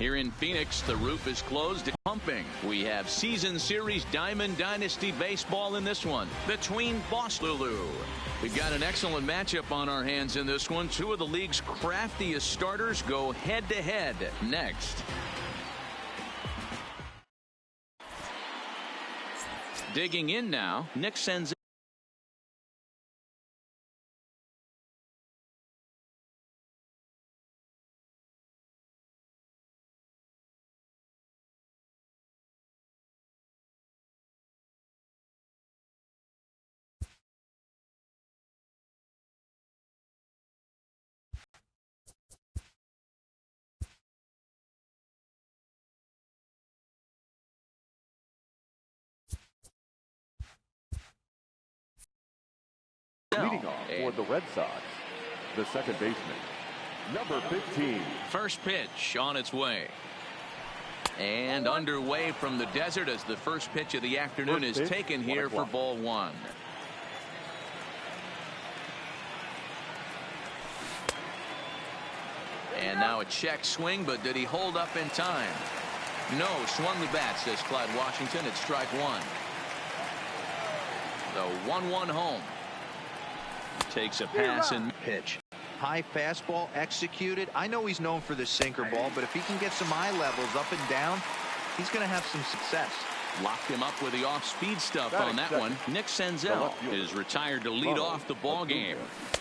Here in Phoenix, the roof is closed and pumping. We have season series Diamond Dynasty baseball in this one between Boston. We've got an excellent matchup on our hands in this one. Two of the league's craftiest starters go head-to-head next. Digging in now, Nick sends leading off for the Red Sox, the second baseman, number 15. First pitch on its way. And underway from the desert as the first pitch of the afternoon is taken here for ball one. And now a check swing, but did he hold up in time? No, swung the bat, says Clyde Washington. It's strike one. The 1-1 home. Takes a pass and pitch. High fastball executed. I know he's known for the sinker ball, but if he can get some eye levels up and down, he's going to have some success. Locked him up with the off-speed stuff on that one. Nick Senzel is retired to lead off the ball game.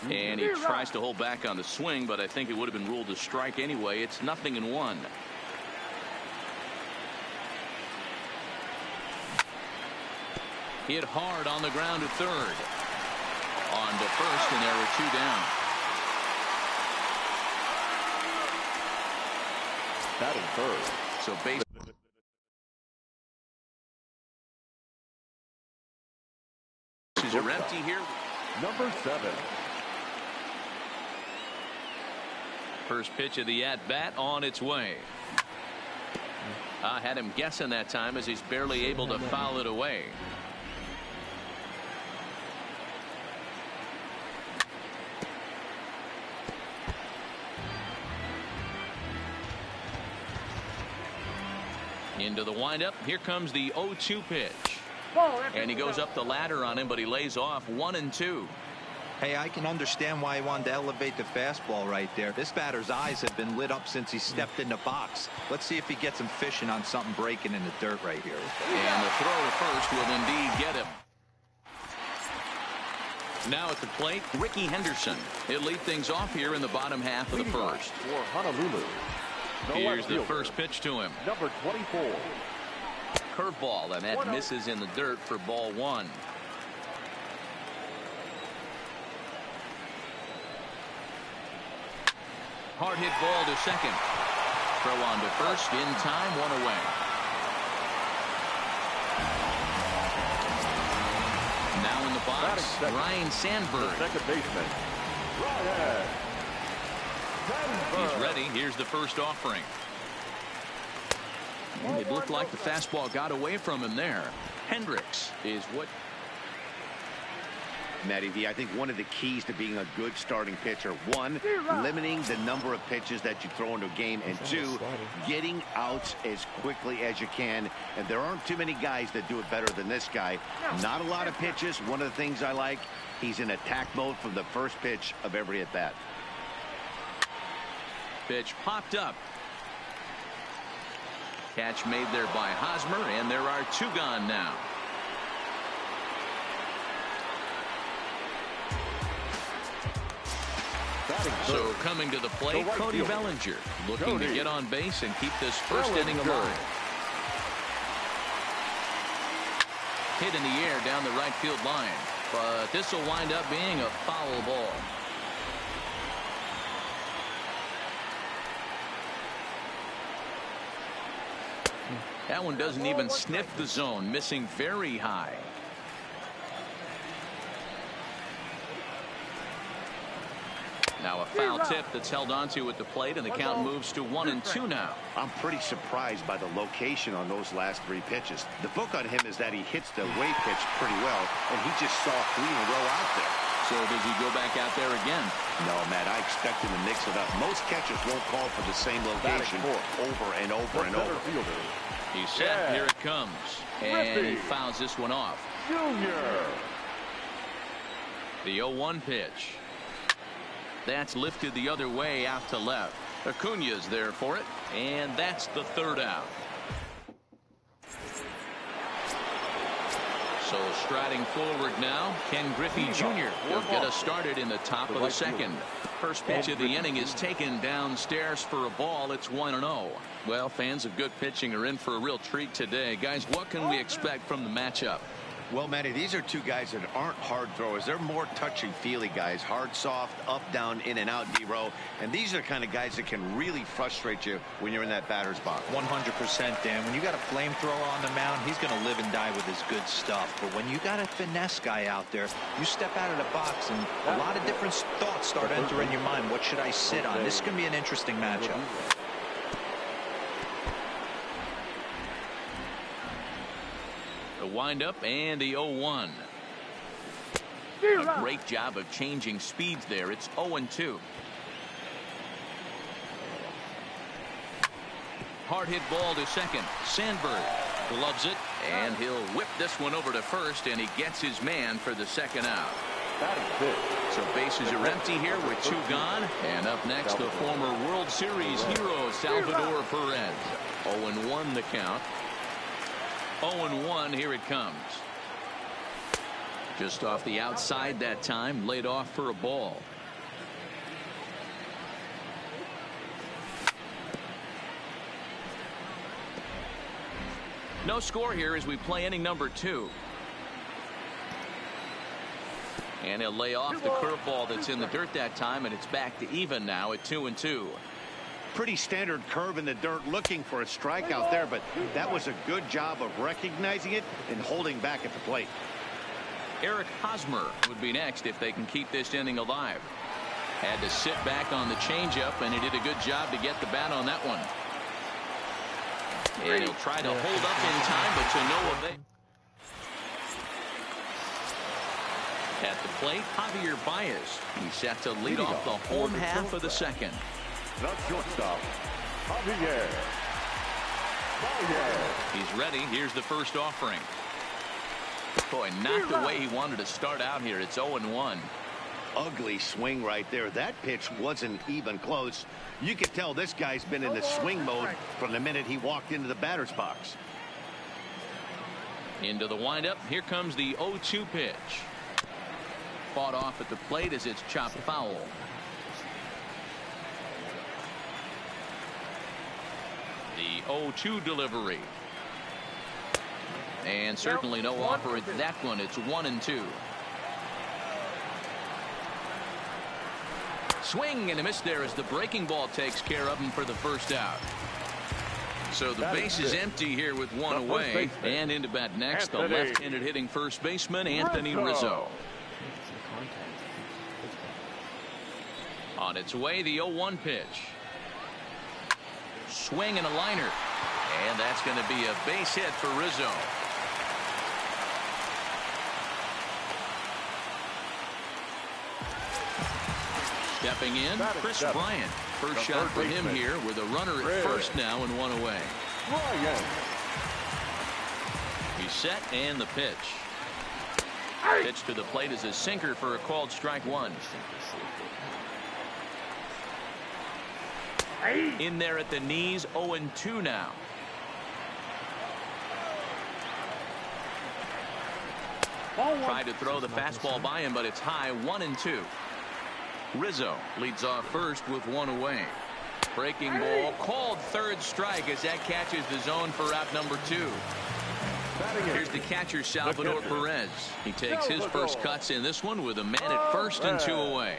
And he tries to hold back on the swing, but I think it would have been ruled a strike anyway. It's 0-1. Hit hard on the ground at third. On to first, and there were two down. Batting third. So base. Bases are empty here. Number 7. First pitch of the at-bat on its way. I had him guessing that time as he's barely able to foul it away. Into the windup. Here comes the 0-2 pitch. And he goes up the ladder on him, but he lays off 1-2. Hey, I can understand why he wanted to elevate the fastball right there. This batter's eyes have been lit up since he stepped in the box. Let's see if he gets him fishing on something breaking in the dirt right here. And the throw to first will indeed get him. Now at the plate, Ricky Henderson. He'll lead things off here in the bottom half of the first. For Honolulu. Here's the first pitch to him. Number 24. Curveball, and that misses in the dirt for ball one. Hard hit ball to second. Throw on to first in time, one away. Now in the box, Ryan Sandberg. Second baseman, Ryan. He's ready. Here's the first offering. And it looked like the fastball got away from him there. Hendricks is what. Matty V, I think one of the keys to being a good starting pitcher, one, limiting the number of pitches that you throw into a game, and two, getting outs as quickly as you can. And there aren't too many guys that do it better than this guy. Not a lot of pitches. One of the things I like, he's in attack mode from the first pitch of every at bat. Pitch popped up. Catch made there by Hosmer, and there are two gone now. So coming to the plate, Cody Bellinger looking to get on base and keep this first inning alive. Hit in the air down the right field line, but this will wind up being a foul ball. That one doesn't even sniff the zone, missing very high. Now a foul tip that's held onto at the plate, and the count moves to 1-2 now. I'm pretty surprised by the location on those last three pitches. The book on him is that he hits the way pitch pretty well, and he just saw 3 in a row out there. So does he go back out there again? No, Matt, I expect him to mix it up. Most catchers won't call for the same location over and over and over. He's set. Here it comes. And he fouls this one off. Junior. The 0-1 pitch. That's lifted the other way out to left. Acuna's there for it. And that's the third out. So striding forward now, Ken Griffey Jr. will get us started in the top of the second. First pitch of the inning is taken downstairs for a ball. It's 1-0. Well, fans of good pitching are in for a real treat today. Guys, what can we expect from the matchup? Well, Matty, these are two guys that aren't hard throwers. They're more touchy-feely guys. Hard, soft, up, down, in and out, D-row. And these are the kind of guys that can really frustrate you when you're in that batter's box. 100%, Dan. When you got a flamethrower on the mound, he's going to live and die with his good stuff. But when you got a finesse guy out there, you step out of the box and a lot of different thoughts start entering your mind. What should I sit on? This is going to be an interesting matchup. The windup and the 0-1. A great job of changing speeds there. It's 0-2. Hard hit ball to second. Sandberg gloves it, and he'll whip this one over to first, and he gets his man for the second out. So bases are empty here with two gone. And up next, the former World Series hero, Salvador Perez. 0-1 the count. 0-1, here it comes. Just off the outside that time, laid off for a ball. No score here as we play inning number 2. And he'll lay off the curveball that's in the dirt that time, and it's back to even now at 2-2. Pretty standard curve in the dirt, looking for a strikeout there, but that was a good job of recognizing it and holding back at the plate. Eric Hosmer would be next if they can keep this inning alive. Had to sit back on the changeup, and he did a good job to get the bat on that one. And he'll try to hold up in time, but to no avail. At the plate, Javier Baez. He's set to lead off the home half of the second. The shortstop, Javier Baez. He's ready. Here's the first offering. Boy, not the way he wanted to start out here. It's 0-1. Ugly swing right there. That pitch wasn't even close. You could tell this guy's been in the swing mode from the minute he walked into the batter's box. Into the windup. Here comes the 0-2 pitch. Fought off at the plate as it's chopped foul. The 0-2 delivery. And certainly no offer at that one. It's 1-2. Swing and a miss there as the breaking ball takes care of him for the first out. So the base is empty here with one away. And into bat next, the left-handed hitting first baseman, Anthony Rizzo. On its way, the 0-1 pitch. Swing and a liner. And that's going to be a base hit for Rizzo. Stepping in, Chris Bryant. First shot for him here with a runner at first now and one away. He's set and the pitch. Pitch to the plate is a sinker for a called strike one. In there at the knees, 0-2 now. Tried to throw the fastball by him, but it's high, 1-2. Rizzo leads off first with one away. Breaking ball called third strike as that catches the zone for out number 2. Here's the catcher, Salvador Perez. He takes his first cuts in this one with a man at first and 2 away.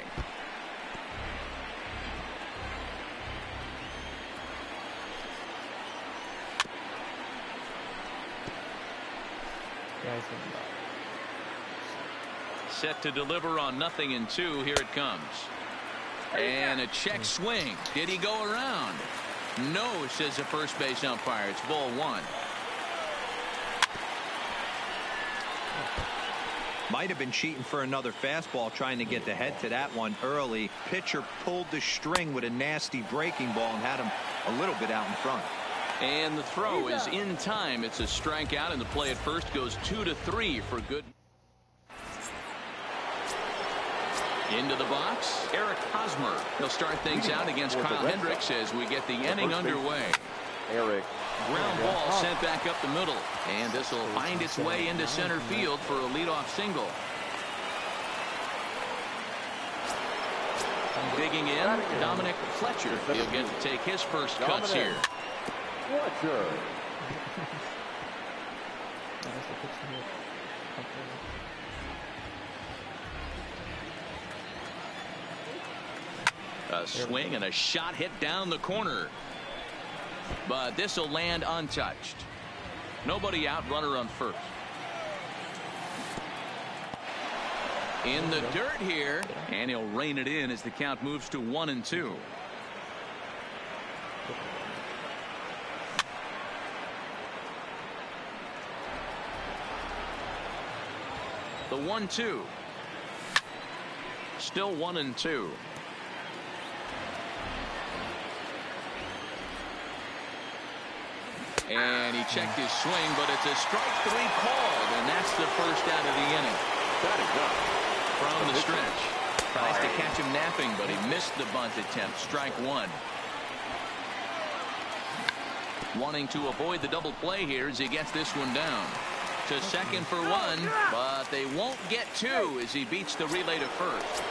Set to deliver on 0-2. Here it comes. And a check swing. Did he go around? No, says the first base umpire. It's ball 1. Might have been cheating for another fastball, trying to get the head to that one early. Pitcher pulled the string with a nasty breaking ball and had him a little bit out in front. And the throw is in time. It's a strikeout, and the play at first goes 2-3 for good. Into the box, Eric Hosmer. He'll start things out against Kyle Hendricks as we get the inning underway. Eric. Ground ball sent back up the middle, and this will find its way into center field for a leadoff single. Digging in, Dominic Fletcher. He'll get to take his first cuts here. Fletcher. A swing and a shot hit down the corner. But this will land untouched. Nobody out, runner on first. In the dirt here, and he'll rein it in as the count moves to 1-2. The 1-2. Still 1-2. And he checked his swing, but it's a strike 3 called, and that's the first out of the inning. That is up. From the stretch. Tries to catch him napping, but he missed the bunt attempt. Strike 1. Wanting to avoid the double play here as he gets this one down. To second for 1, but they won't get 2 as he beats the relay to first.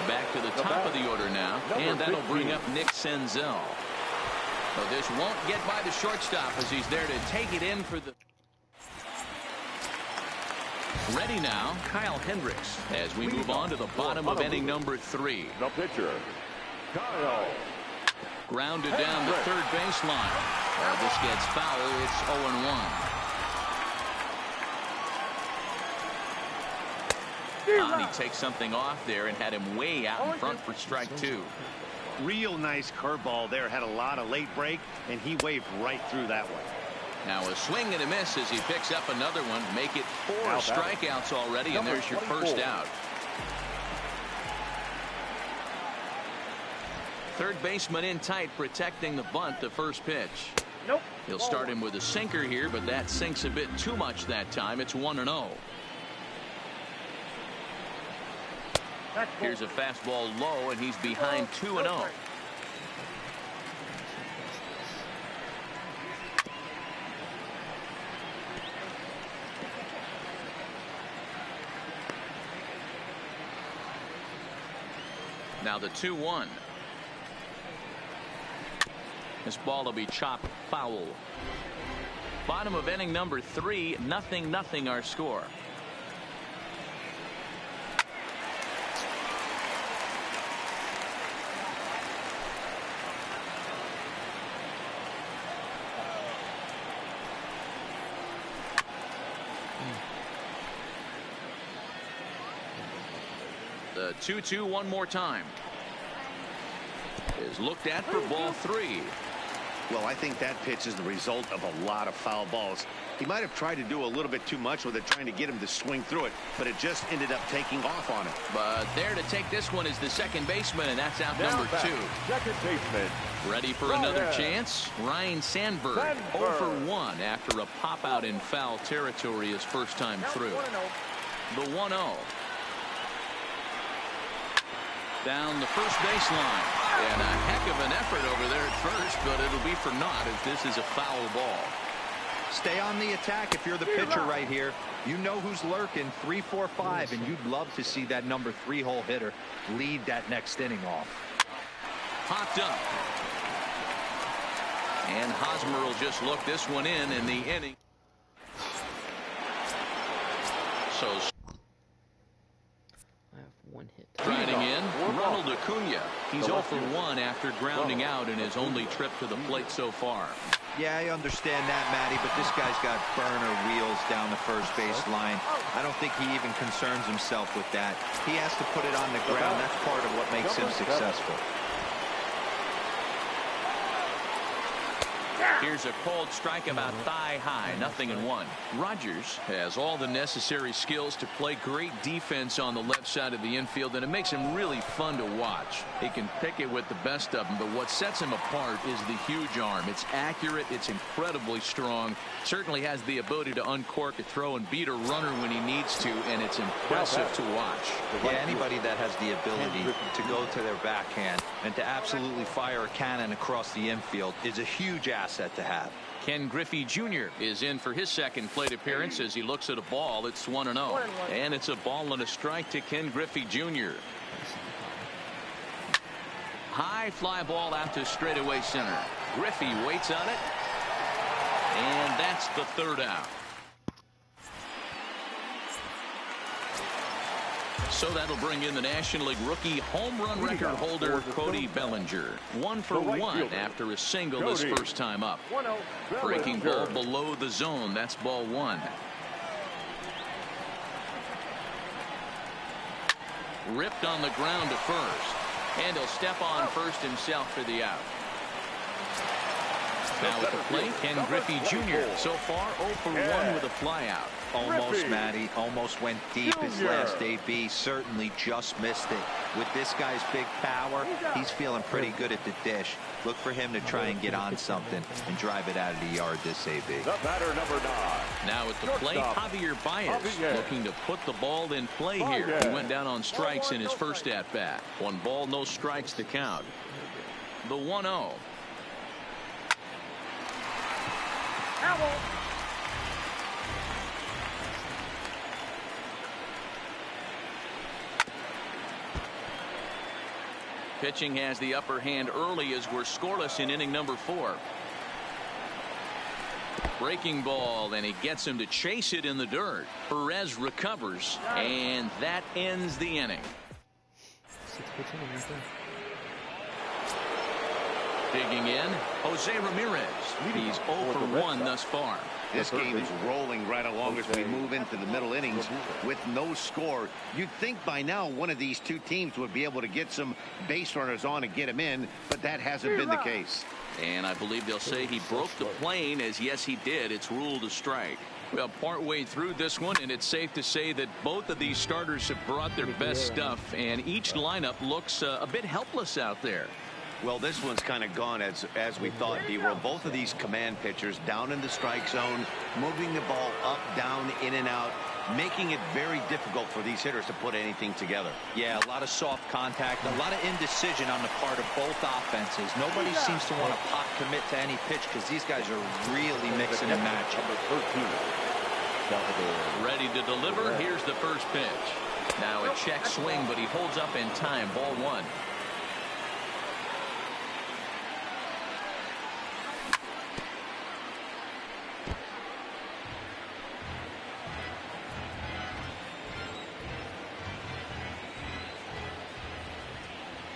Back to the top of the order now, and that'll bring up Nick Senzel. So this won't get by the shortstop as he's there to take it in for the... Ready now, Kyle Hendricks, as we move on to the bottom of inning number 3. The pitcher, Kyle. Grounded down the third baseline. This gets foul. It's 0-1. He takes something off there and had him way out in front for strike 2. Real nice curveball there. Had a lot of late break, and he waved right through that one. Now a swing and a miss as he picks up another one. Make it 4 strikeouts already, and there's your first out. Third baseman in tight, protecting the bunt. The first pitch. Nope. He'll start him with a sinker here, but that sinks a bit too much that time. It's 1-0. Here's a fastball low, and he's behind 2-0. Now the 2-1. This ball will be chopped foul. Bottom of inning number 3, 0-0 our score. The 2-2 one more time. Is looked at for ball 3. Well, I think that pitch is the result of a lot of foul balls. He might have tried to do a little bit too much with it, trying to get him to swing through it, but it just ended up taking off on him. But there to take this one is the second baseman, and that's out number 2. Second baseman. Ready for another chance? Ryan Sandberg. 0 for 1 after a pop out in foul territory his first time through. The 1-0. Down the first baseline. And a heck of an effort over there at first, but it'll be for naught as this is a foul ball. Stay on the attack if you're the pitcher right here. You know who's lurking, 3, 4, 5, and you'd love to see that number 3-hole hitter lead that next inning off. Popped up. And Hosmer will just look this one in the inning. So striding in, Ronald Acuna. He's 0 for 1 after grounding out in his only trip to the plate so far. Yeah, I understand that, Matty, but this guy's got burner wheels down the first base line. I don't think he even concerns himself with that. He has to put it on the ground. That's part of what makes him successful. Here's a cold strike about thigh high, 0-1. Rogers has all the necessary skills to play great defense on the left side of the infield, and it makes him really fun to watch. He can pick it with the best of them, but what sets him apart is the huge arm. It's accurate, it's incredibly strong, certainly has the ability to uncork a throw and beat a runner when he needs to, and it's impressive to watch. Yeah, anybody that has the ability to go to their backhand and to absolutely fire a cannon across the infield is a huge asset to have. Ken Griffey Jr. is in for his second plate appearance as he looks at a ball. It's 1-0. And it's a ball and a strike to Ken Griffey Jr. High fly ball out to straightaway center. Griffey waits on it. And that's the third out. So that'll bring in the National League rookie home run record holder Cody Bellinger. 1 for 1 after a single his first time up. Breaking ball below the zone. That's ball 1. Ripped on the ground to first. And he'll step on first himself for the out. Now at the plate, Ken Griffey Jr. So far 0 for 1 with a flyout. Almost, Matty. Almost went deep his last AB. Certainly just missed it. With this guy's big power, he's feeling pretty good at the dish. Look for him to try and get on something and drive it out of the yard this AB. The batter, number 9. Now at the plate, Javier Baez looking to put the ball in play here. He went down on strikes in his first at-bat. 1 ball, no strikes to count. The 1-0. Pitching has the upper hand early as we're scoreless in inning number 4. Breaking ball, and he gets him to chase it in the dirt. Perez recovers, and that ends the inning. Digging in, Jose Ramirez. He's 0 for 1 thus far. This game is rolling right along as we move into the middle innings with no score. You'd think by now one of these two teams would be able to get some base runners on and get him in, but that hasn't been the case. And I believe they'll say he broke the plane, as yes he did. It's ruled a strike. Well, partway through this one, and it's safe to say that both of these starters have brought their best stuff, and each lineup looks a bit helpless out there. Well, this one's kind of gone as we thought, D-Roll. Both of these command pitchers down in the strike zone, moving the ball up, down, in and out, making it very difficult for these hitters to put anything together. Yeah, a lot of soft contact, a lot of indecision on the part of both offenses. Nobody seems to want to pot commit to any pitch because these guys are really mixing and matching. Ready to deliver. Here's the first pitch. Now a check swing, but he holds up in time. Ball 1.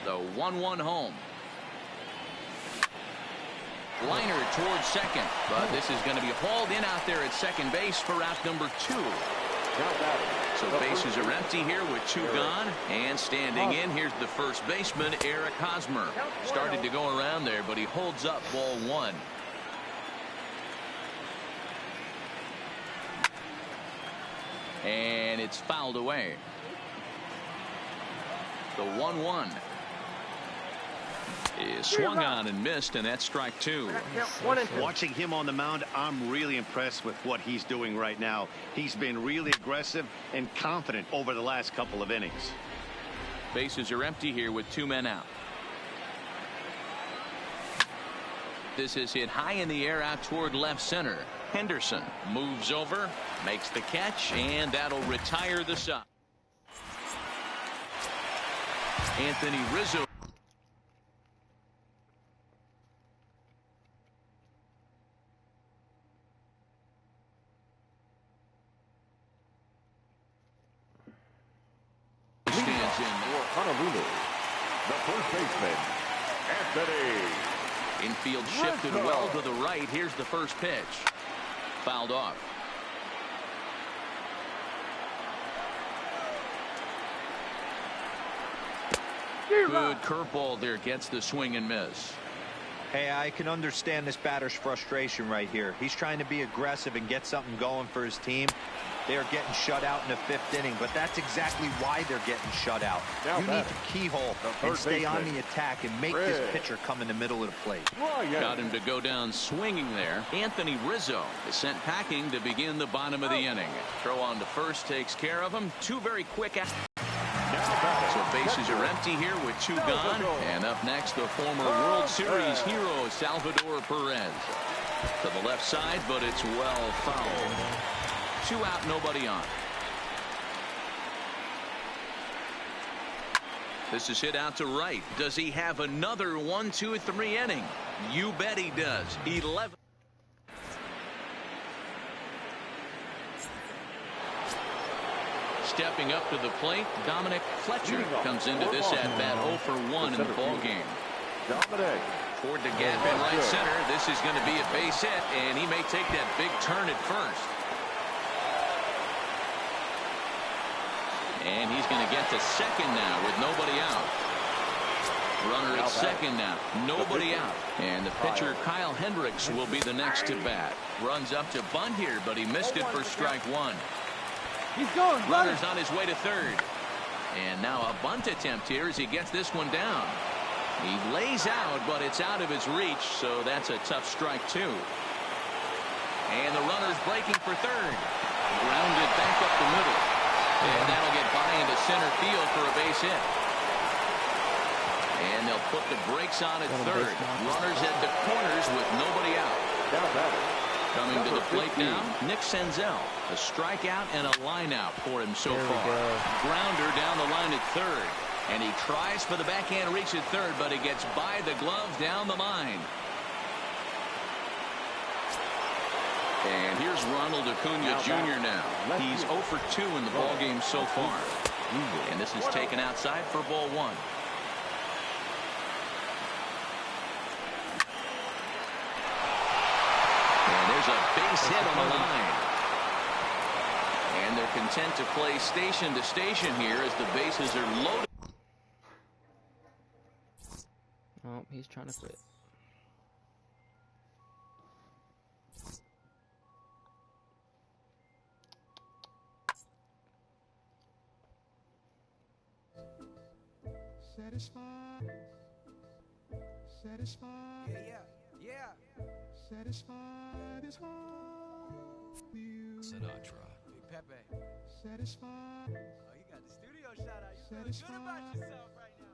The 1-1 home. Liner towards second, but this is going to be hauled in out there at second base for out number 2. So bases are empty here with 2 gone, and standing in, here's the first baseman, Eric Hosmer. Started to go around there, but he holds up ball 1. And it's fouled away. The 1-1 is swung on and missed, and that's strike 2. Watching him on the mound, I'm really impressed with what he's doing right now. He's been really aggressive and confident over the last couple of innings. Bases are empty here with 2 men out. This is hit high in the air out toward left center. Henderson moves over, makes the catch, and that'll retire the side. Anthony Rizzo. Stands in for Honolulu, the first baseman, Anthony. Infield shifted well to the right. Here's the first pitch. Fouled off. Good curveball there, gets the swing and miss. Hey, I can understand this batter's frustration right here. He's trying to be aggressive and get something going for his team. They are getting shut out in the 5th inning, but that's exactly why they're getting shut out. You need to keyhole and stay on the attack and make this pitcher come in the middle of the plate. Got him to go down swinging there. Anthony Rizzo is sent packing to begin the bottom of the inning. Throw on to first takes care of him. Two very quick. So bases are empty here with 2 gone. And up next, the former World Series hero, Salvador Perez. To the left side, but it's well fouled. 2 out, nobody on. This is hit out to right. Does he have another 1, 2, 3 inning? You bet he does. 11. Stepping up to the plate, Dominic Fletcher comes into this at-bat 0 for 1 in the ballgame. Toward the gap in right center. This is going to be a base hit, and he may take that big turn at first. And he's going to get to second now with nobody out. Runner at second now. Nobody out. And the pitcher, Kyle Hendricks, will be the next to bat. Runs up to bunt here, but he missed it for strike 1. He's going. Runner's on his way to third. And now a bunt attempt here as he gets this one down. He lays out, but it's out of his reach, so that's a tough strike 2. And the runner's breaking for third. Grounded back up the middle. And that'll get by into center field for a base hit. And they'll put the brakes on at third. Runners at the corners with nobody out. Coming to the plate now, Nick Senzel. A strikeout and a line out for him so far. Grounder down the line at third. And he tries for the backhand reach at third, but he gets by the glove down the line. And here's Ronald Acuna Jr. now. He's 0 for 2 in the ballgame so far. And this is taken outside for ball 1. And there's a base hit on the line. And they're content to play station to station here as the bases are loaded. Oh, he's trying to quit. Satisfied. Yeah. Satisfied is all you. Sinatra. Big Pepe. Satisfied. Oh, you got the studio shot out. You feel good about yourself right now,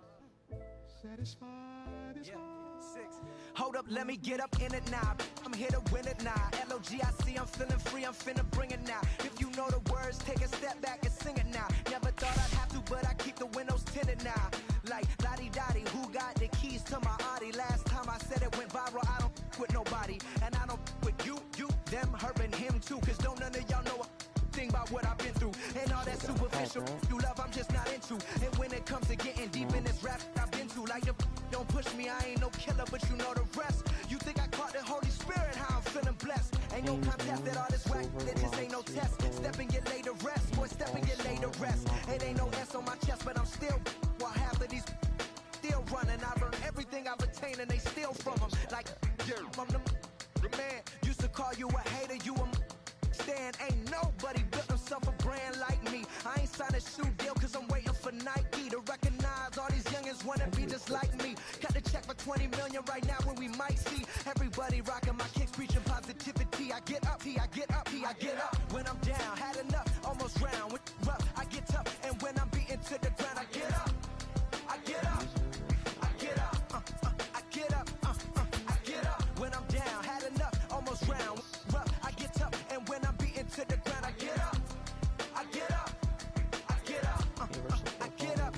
huh? Satisfied is all. 6. Hold up, let me get up in it now. I'm here to win it now. L-O-G-I-C, I'm feeling free, I'm finna bring it now. If you know the words, take a step back and sing it now. Never thought I'd have to, but I keep the windows tinted now. Like Lottie-Dottie, who got the keys to my Audi? Last time I said it went viral, I don't with nobody. And I don't with you, them, her, and him too. Cause don't none of y'all know a thing about what I've been through. And all that superficial you love, I'm just not into. And when it comes to getting deep in this rap I've been through, like the don't push me, I ain't no killer, but you know the rest. You think I caught the Holy Spirit, how I'm feeling blessed. Ain't no contest that all this whack, that just ain't no test. Step and get laid to rest, boy, step and get laid to rest. It ain't no S on my chest, but I'm still, while half of these still running. I learned everything I've attained and they steal from them. Like, I'm the man, used to call you a hater, you a stand. Ain't nobody built himself a brand like me. I ain't signed a shoe deal cause I'm waiting for Nike to recognize all these youngins wanna be just like me. Cut the check for 20 million right now when we might see everybody rocking my kicks, preaching positivity. I get up, I get up, I get up. When I'm down, had enough, almost round. When rough, I get tough, and when I'm beaten to the ground, I get up, I get up, I get up, I get up, I get up. When I'm down, had enough, almost round. Rough, I get tough, and when I'm beaten to the ground, I get up, I get up, I get up, I get up,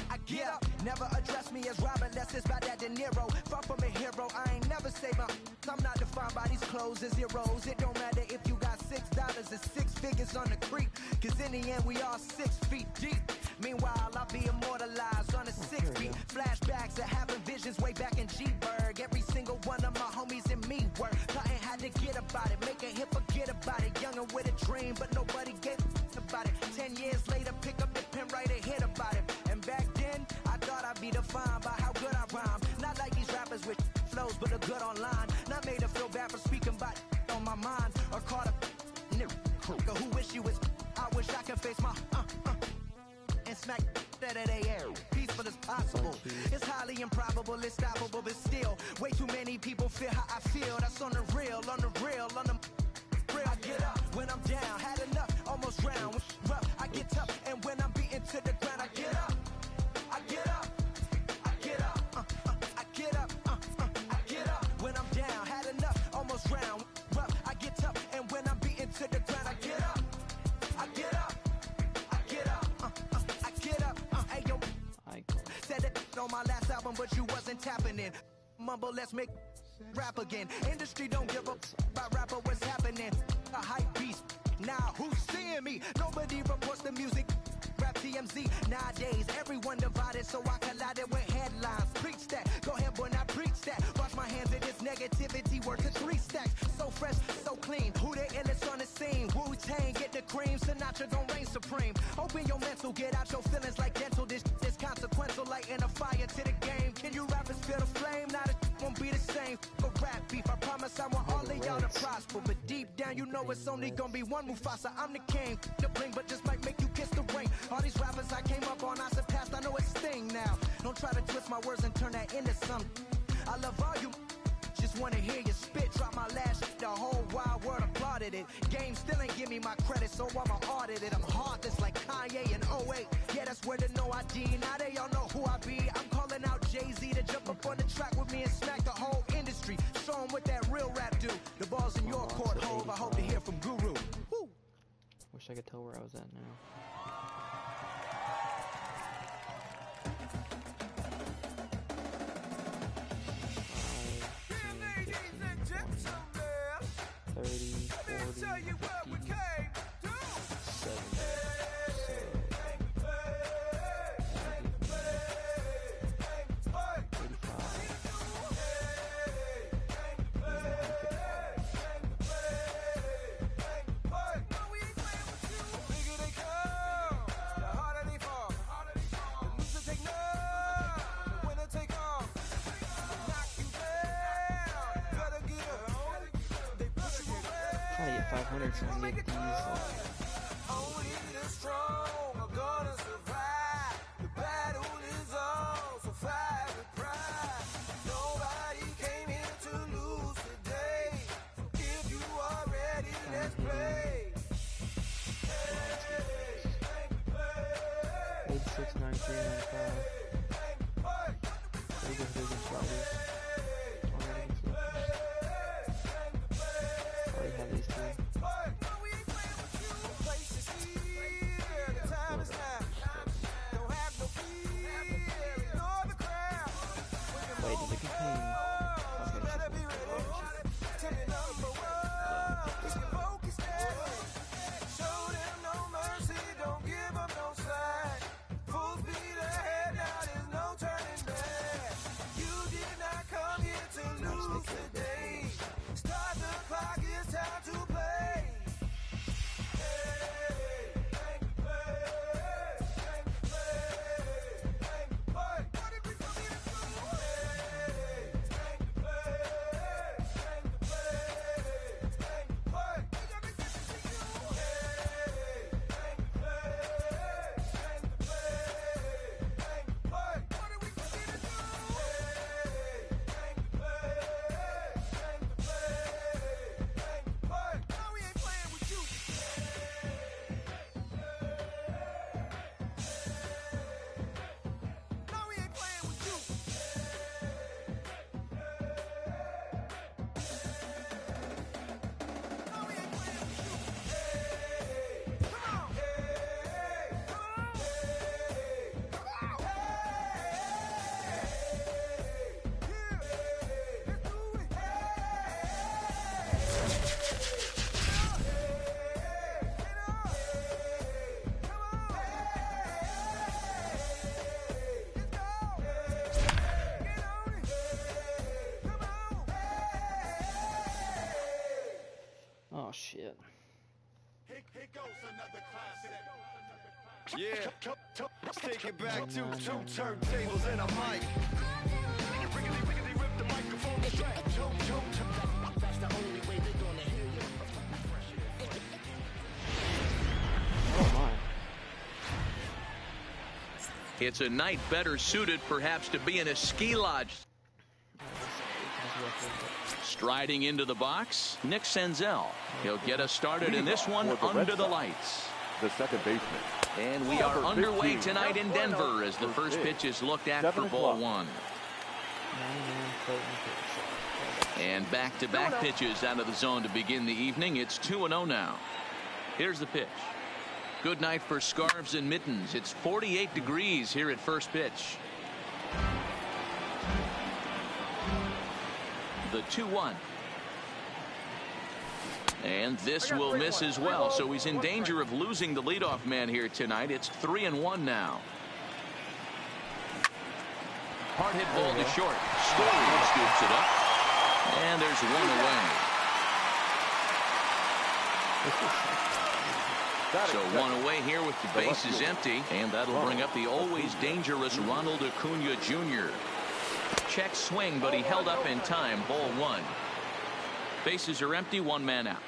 I get up. Never address me as Robert, unless it's by that De Niro. Far from a hero, I ain't never say my. I'm not defined by these clothes and zeros. It don't matter if you got $6 or 6 figures on the creek. Cause in the end, we all 6 feet deep. Meanwhile, I'll be immortalized on a 6 feet. Flashbacks of having visions way back in G-Berg. Every single one of my homies and me work. Plotting had to get about it, make a hit, forget about it. Youngin' with a dream, but nobody gave about it. 10 years later, pick up the pen, write a hit about it. And back then, I thought I'd be defined by how good I rhyme. Not like these rappers with flow shows, but a good online. Not made to feel bad for speaking about on my mind. Or caught a nigga who wish you was. I wish I could face my and smack that at the air. Peaceful as possible. It's highly improbable, it's stoppable, but still, way too many people feel how I feel. That's on the real, on the real, on the real. I get up when I'm down, had enough, almost drowned. Rough, I get tough, and when I'm beaten to the ground, I get up. I get up. I get up. I get up. I get up when I'm down, had enough, almost drowned. Rough, I get tough, and when I'm beaten to the ground, I get up. I get up. I get up. I get up. Hey yo, said it on my last album, but you wasn't tapping in. Mumble, let's make rap again. Industry don't give up about rapper, what's happening. A hype beast. Now who's seeing me? Nobody reports the music. Rap TMZ. Nowadays, everyone divided, so I collided with headlines. Preach that. Go ahead, boy, now preach that. Wash my hands of this negativity. Worth to 3 stacks. So fresh, so clean. Who the illest on the scene? Wu-Tang, get the cream. Sinatra gon' reign supreme. Open your mental, get out your feelings like dental. This is consequential, lighting a fire to the game. Can you rappers feel the flame? Now it won't be the same. For rap beef, I promise I want all of y'all to prosper. But deep down, you know it's only gonna be one Mufasa. I'm the king. The bling, but just might make you kiss the ring. All these rappers I came up on, I surpassed, I know it's Sting now. Don't try to twist my words and turn that into something. I love all you. Just wanna hear you spit, drop my last shit, the whole wild world applauded it. Game still ain't give me my credit, so I'ma audit it. I'm heartless like Kanye in 08. Yeah, that's where the no ID. Now they all know who I be. I'm calling out Jay-Z to jump up on the track with me and smack the whole industry. Show 'em what that real rap do. The ball's in your court, Hove. I hope to hear from Guru. Woo. Wish I could tell where I was at now. Try to get 500 so I can get these. Only the strong are gonna survive. The battle is on, so fight with pride. Nobody came here to lose today. If you are ready, let's play. 869395. Very good vision sliders. Already have these two. Wait, did it contain? Oh shit. Here goes another classic. Yeah, let's take it back to 2 turntables and a mic. Riggedy, riggedy, rip the microphone. It's a night better suited perhaps to be in a ski lodge. Striding into the box, Nick Senzel. He'll get us started in this one under the lights. The second baseman. And we are underway tonight in Denver as the first pitch is looked at for ball one. And back-to-back pitches out of the zone to begin the evening. It's 2-0 now. Here's the pitch. Good night for scarves and mittens. It's 48 degrees here at first pitch. The 2-1. And this will miss as well, so he's in danger of losing the leadoff man here tonight. It's 3-1 now. Hard hit ball to short. Story scoops it up. And there's one away. So one away here with the bases empty. And that'll bring up the always dangerous Ronald Acuna Jr. Check swing, but he held up in time. Ball one. Bases are empty, one man out.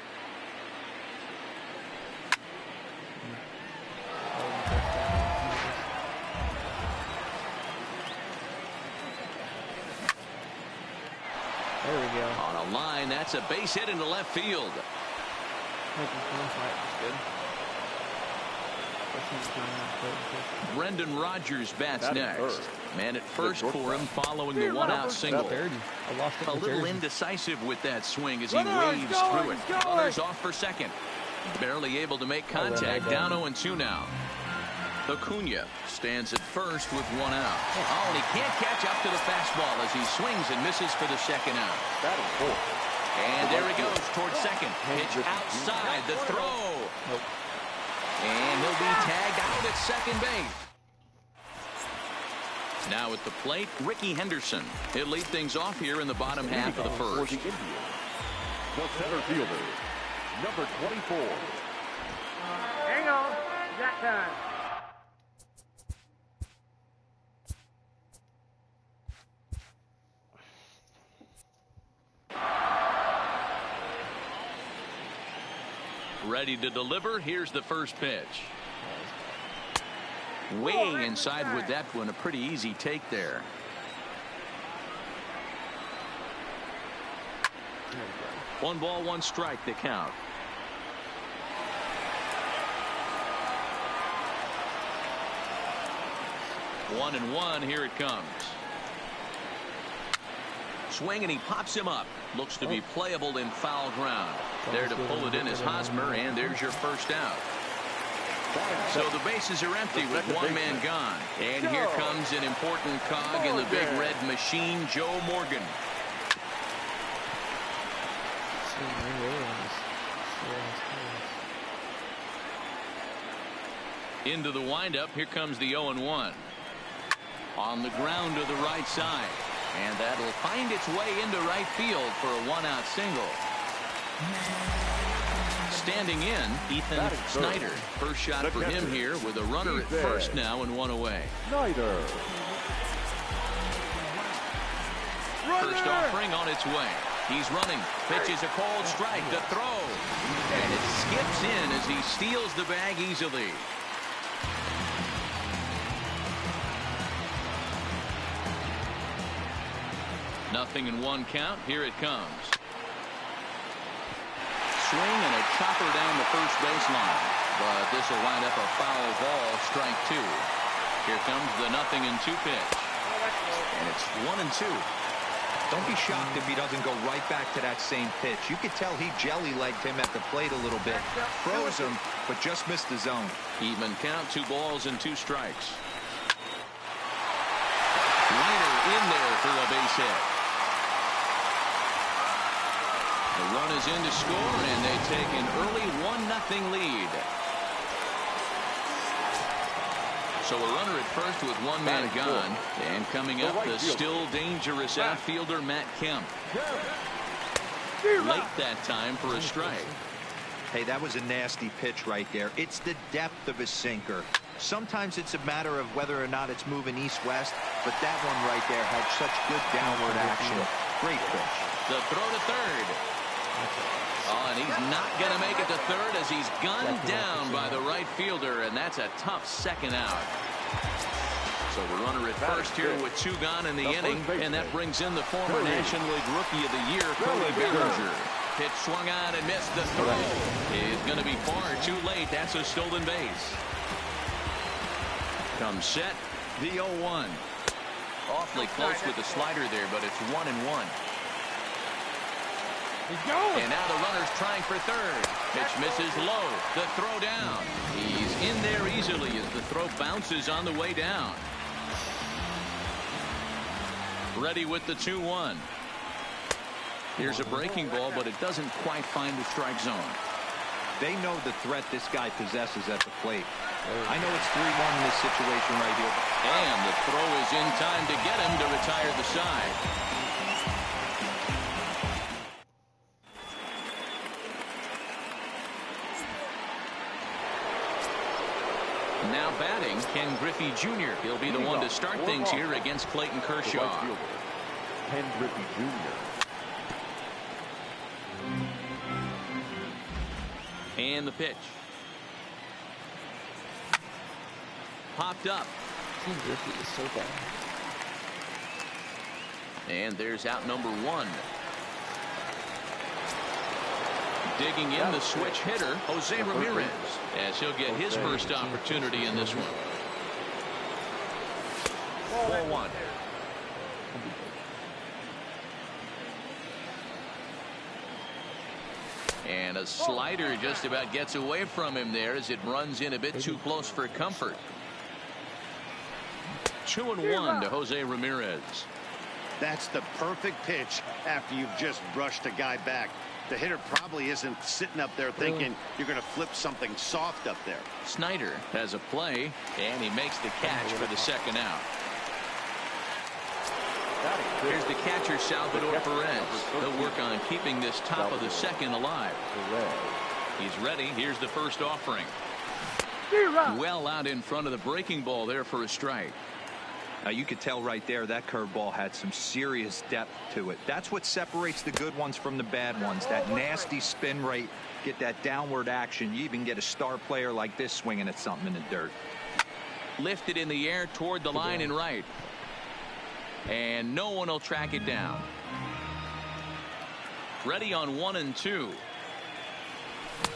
There we go. On a line, that's a base hit into left field. Brendan Rodgers bats next. Man at first for him following the one-out single. A little indecisive with that swing as he waves through it. Runners off for second. Barely able to make contact. Down 0-2 now. Acuna stands at first with one out. Oh, and he can't catch up to the fastball as he swings and misses for the second out. And there he goes towards second. Pitch outside the throw. And he'll be tagged out at second base. Now at the plate, Ricky Henderson. He'll lead things off here in the bottom half of the first. The center fielder, number 24. Hang on. That time. Ready to deliver. Here's the first pitch. Way inside with that one. A pretty easy take there. One ball, one strike to count. One and one. Here it comes. Swing and he pops him up. Looks to be playable in foul ground. There to pull it in is Hosmer, and there's your first out. So the bases are empty with one man gone. And here comes an important cog in the big red machine, Joe Morgan. Into the windup. Here comes the 0-1. On the ground to the right side. And that'll find its way into right field for a one-out single. Standing in, Ethan Snyder. First shot for him here with a runner at first now and one away. Snyder. First offering on its way. He's running. Pitches a cold strike. The throw. And it skips in as he steals the bag easily. Nothing in one count. Here it comes. Swing and a chopper down the first baseline. But this will wind up a foul ball. Strike two. Here comes the 0-2 pitch. And it's 1-2. Don't be shocked if he doesn't go right back to that same pitch. You could tell he jelly-legged him at the plate a little bit. Froze him, but just missed the zone. Even count. 2 balls and 2 strikes. Leiter in there for a base hit. The run is in to score, and they take an early 1-0 lead. So a runner at first with one man gone. And coming up, the still dangerous outfielder, Matt Kemp. Late that time for a strike. Hey, that was a nasty pitch right there. It's the depth of his sinker. Sometimes it's a matter of whether or not it's moving east-west, but that one right there had such good downward action. Great pitch. The throw to third. Oh, and he's not going to make it to third as he's gunned down by the right fielder, and that's a tough second out. So the runner at first here with 2 gone in the inning, and that brings in the former National League Rookie of the Year, Cody Bellinger. Pitch swung on and missed. The throw is going to be far too late. That's a stolen base. Comes set, the 0-1. Awfully close with the slider there, but it's 1-1. And now the runner's trying for third. Pitch misses low. The throw down. He's in there easily as the throw bounces on the way down. Ready with the 2-1. Here's a breaking ball, but it doesn't quite find the strike zone. They know the threat this guy possesses at the plate. I know it's 3-1 in this situation right here. And the throw is in time to get him to retire the side. Now batting, Ken Griffey Jr. He'll be the one to start things here against Clayton Kershaw. Ken Griffey Jr. And the pitch. Popped up. Ken Griffey is so bad. And there's out number 1. Digging in the switch hitter, Jose Ramirez, as he'll get his first opportunity in this one. 4-1. And a slider just about gets away from him there as it runs in a bit too close for comfort. 2-1 to Jose Ramirez. That's the perfect pitch after you've just brushed a guy back. The hitter probably isn't sitting up there thinking you're going to flip something soft up there. Snyder has a play, and he makes the catch for the second out. Here's the catcher, Salvador Perez. He'll work on keeping this top of the second alive. He's ready. Here's the first offering. Well out in front of the breaking ball there for a strike. Now you could tell right there that curveball had some serious depth to it. That's what separates the good ones from the bad ones. That nasty spin rate, get that downward action. You even get a star player like this swinging at something in the dirt. Lifted in the air toward the line and right. And no one will track it down. Ready on 1-2.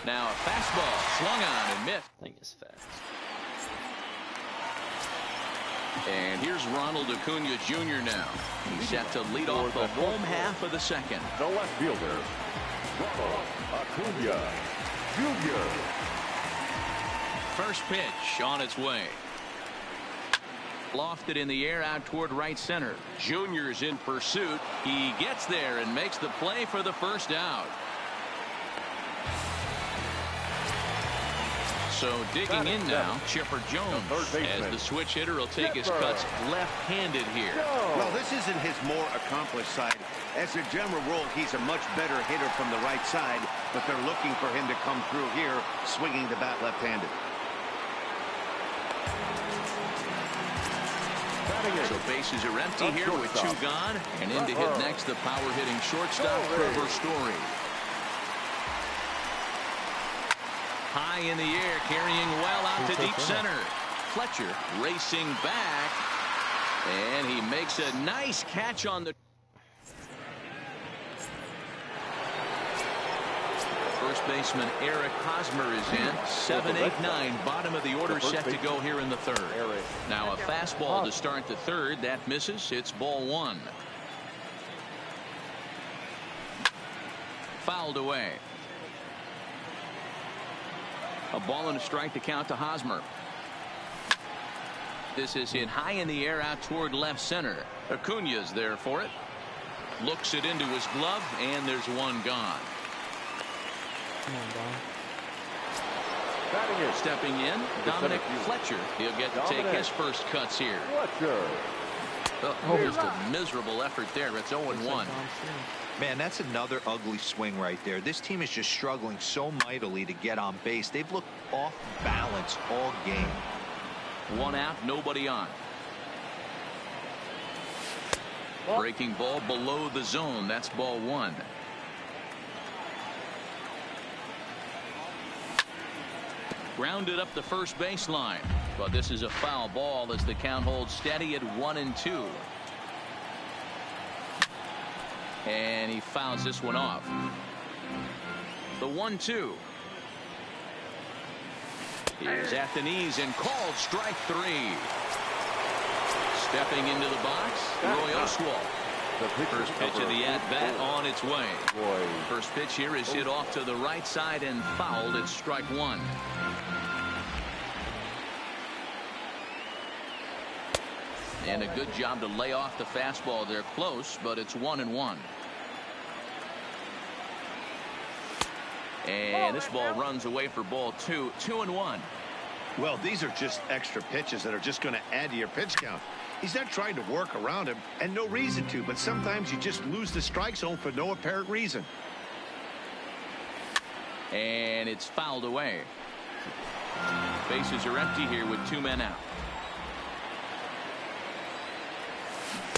Now a fastball swung on and missed. Thing is fast. And here's Ronald Acuna Jr. now. He's set to lead off the home half of the second. The left fielder, Ronald Acuna Jr. First pitch on its way. Lofted in the air out toward right center. Junior's in pursuit. He gets there and makes the play for the first out. So digging in now, Chipper Jones, as the switch hitter will take his cuts left-handed here. Well, this isn't his more accomplished side. As a general rule, he's a much better hitter from the right side, but they're looking for him to come through here, swinging the bat left-handed. So bases are empty here with 2 gone, and in to hit next the power-hitting shortstop, Trevor Story. High in the air, carrying well out to deep center. Fletcher racing back, and he makes a nice catch on the first baseman. Eric Hosmer is in. 7, 8, 9, bottom of the order, set to go here in the third. Now a fastball to start the third. That misses. It's ball 1. Fouled away. A ball and a strike to count to Hosmer. This is hit high in the air out toward left center. Acuna's there for it. Looks it into his glove, and there's 1 gone. Come on, Don. Stepping in, Dominic Fletcher. He'll get to take his first cuts here. Just a miserable effort there. It's 0-1. Man, that's another ugly swing right there. This team is just struggling so mightily to get on base. They've looked off balance all game. 1 out, nobody on. Breaking ball below the zone. That's ball 1. Grounded up the first baseline. But this is a foul ball as the count holds steady at 1-2. And he fouls this one off. The 1-2 is at the knees and called strike 3. Stepping into the box, Roy Oswalt. First pitch of the at-bat on its way. First pitch here is hit off to the right side and fouled at strike 1. And a good job to lay off the fastball. They're close, but it's 1-1. And this ball runs away for ball 2. 2-1. Well, these are just extra pitches that are just going to add to your pitch count. He's not trying to work around him, and no reason to, but sometimes you just lose the strike zone for no apparent reason. And it's fouled away. Bases are empty here with 2 men out.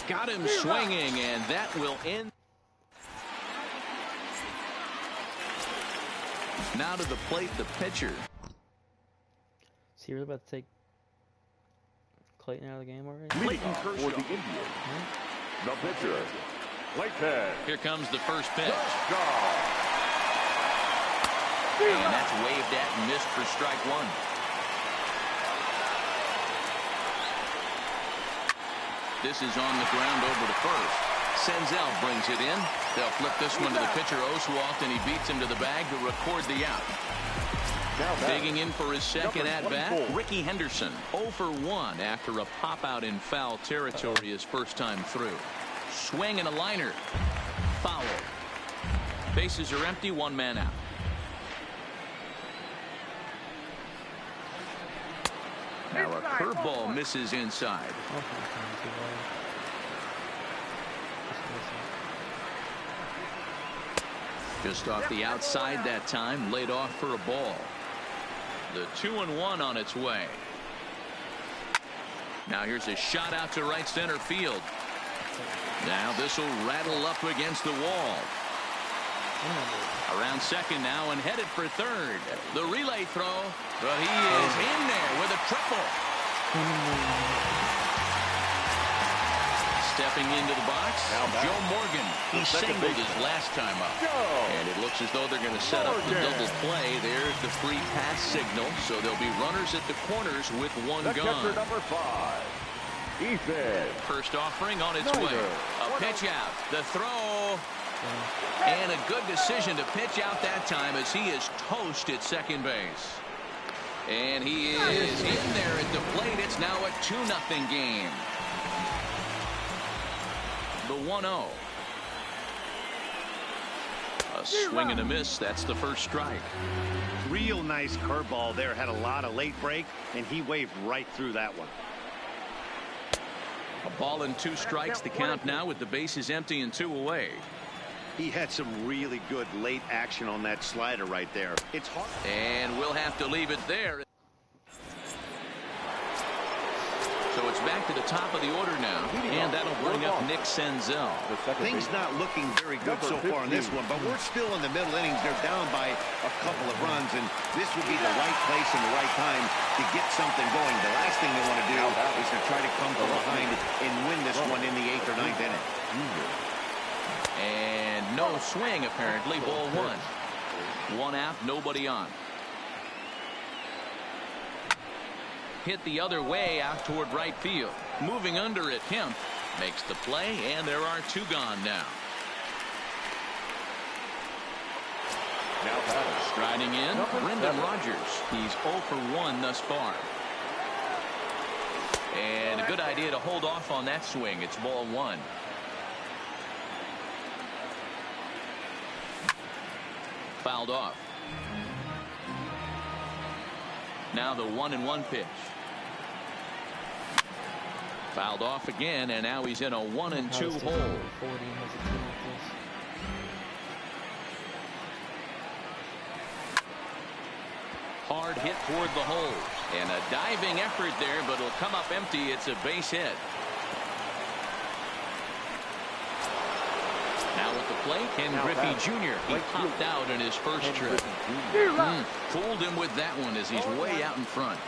Got him swinging, and that will end. Now to the plate, the pitcher. Is he really about to take Clayton out of the game already? Leading for the Indians. The pitcher, Clayton. Here comes the first pitch. And that's waved at and missed for strike 1. This is on the ground over to first. Senzel brings it in. They'll flip this one to the pitcher, Oswalt, and he beats him to the bag to record the out. Digging in for his second at-bat, Ricky Henderson, 0 for 1 after a pop-out in foul territory his first time through. Swing and a liner. Foul. Bases are empty, 1 man out. Now a curveball misses inside. Just off the outside that time, laid off for a ball. The 2-1 on its way. Now here's a shot out to right center field. Now this will rattle up against the wall. Around second now and headed for third. The relay throw, but he is in there with a triple. Stepping into the box, Joe Morgan. He singled his last time up. And it looks as though they're going to set up the double play. There's the free pass signal. So there'll be runners at the corners with 1 gone. Number 5, Ethan. First offering on its way. A pitch out. The throw. And a good decision to pitch out that time as he is toast at second base. And he is in there at the plate. It's now a 2-0 game. The 1-0. A swing and a miss. That's the first strike. Real nice curveball there. Had a lot of late break, and he waved right through that one. A ball and 2 strikes. The count now with the bases empty and 2 away. He had some really good late action on that slider right there. It's hard. And we'll have to leave it there. So it's back to the top of the order now. And that'll bring up Nick Senzel. Things not looking very good so far in this one, but we're still in the middle innings. They're down by a couple of runs, and this would be the right place and the right time to get something going. The last thing they want to do is to try to come from behind and win this one in the 8th or 9th inning. And no swing, apparently. Ball 1. 1 out, nobody on. Hit the other way out toward right field. Moving under it, Kemp makes the play, and there are 2 gone now. Striding in, Brendan Rodgers. He's 0 for 1 thus far. And a good idea to hold off on that swing. It's ball 1. Fouled off. Now the 1-1 pitch. Fouled off again, and now he's in a 1-2 hole. Hard hit toward the hole. And a diving effort there, but it'll come up empty. It's a base hit. Now at the plate, Ken Griffey Jr. He popped out in his first trip. Fooled him with that one as he's way out in front.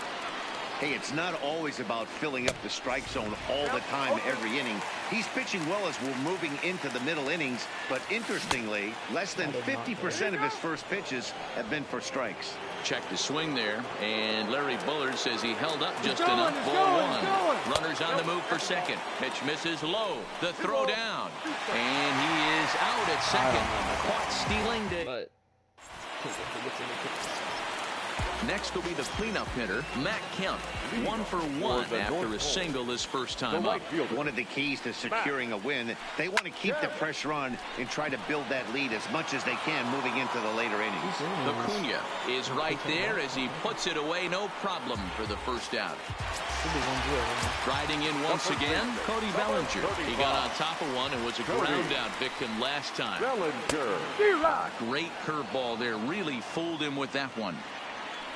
Hey, it's not always about filling up the strike zone all the time, every inning. He's pitching well as we're moving into the middle innings, but interestingly, less than 50% of his first pitches have been for strikes. Check the swing there, and Larry Bullard says he held up just enough. Ball one. Runners on the move for second. Pitch misses low. The throw down, and he is out at second. Caught stealing. But next will be the cleanup hitter, Matt Kemp. 1 for 1 after a single his first time up. One of the keys to securing a win, they want to keep the pressure on and try to build that lead as much as they can moving into the later innings. Acuna is right there as he puts it away, no problem for the first out. Riding in once again, Cody Bellinger. He got on top of one and was a ground out victim last time. Great curveball there, really fooled him with that one.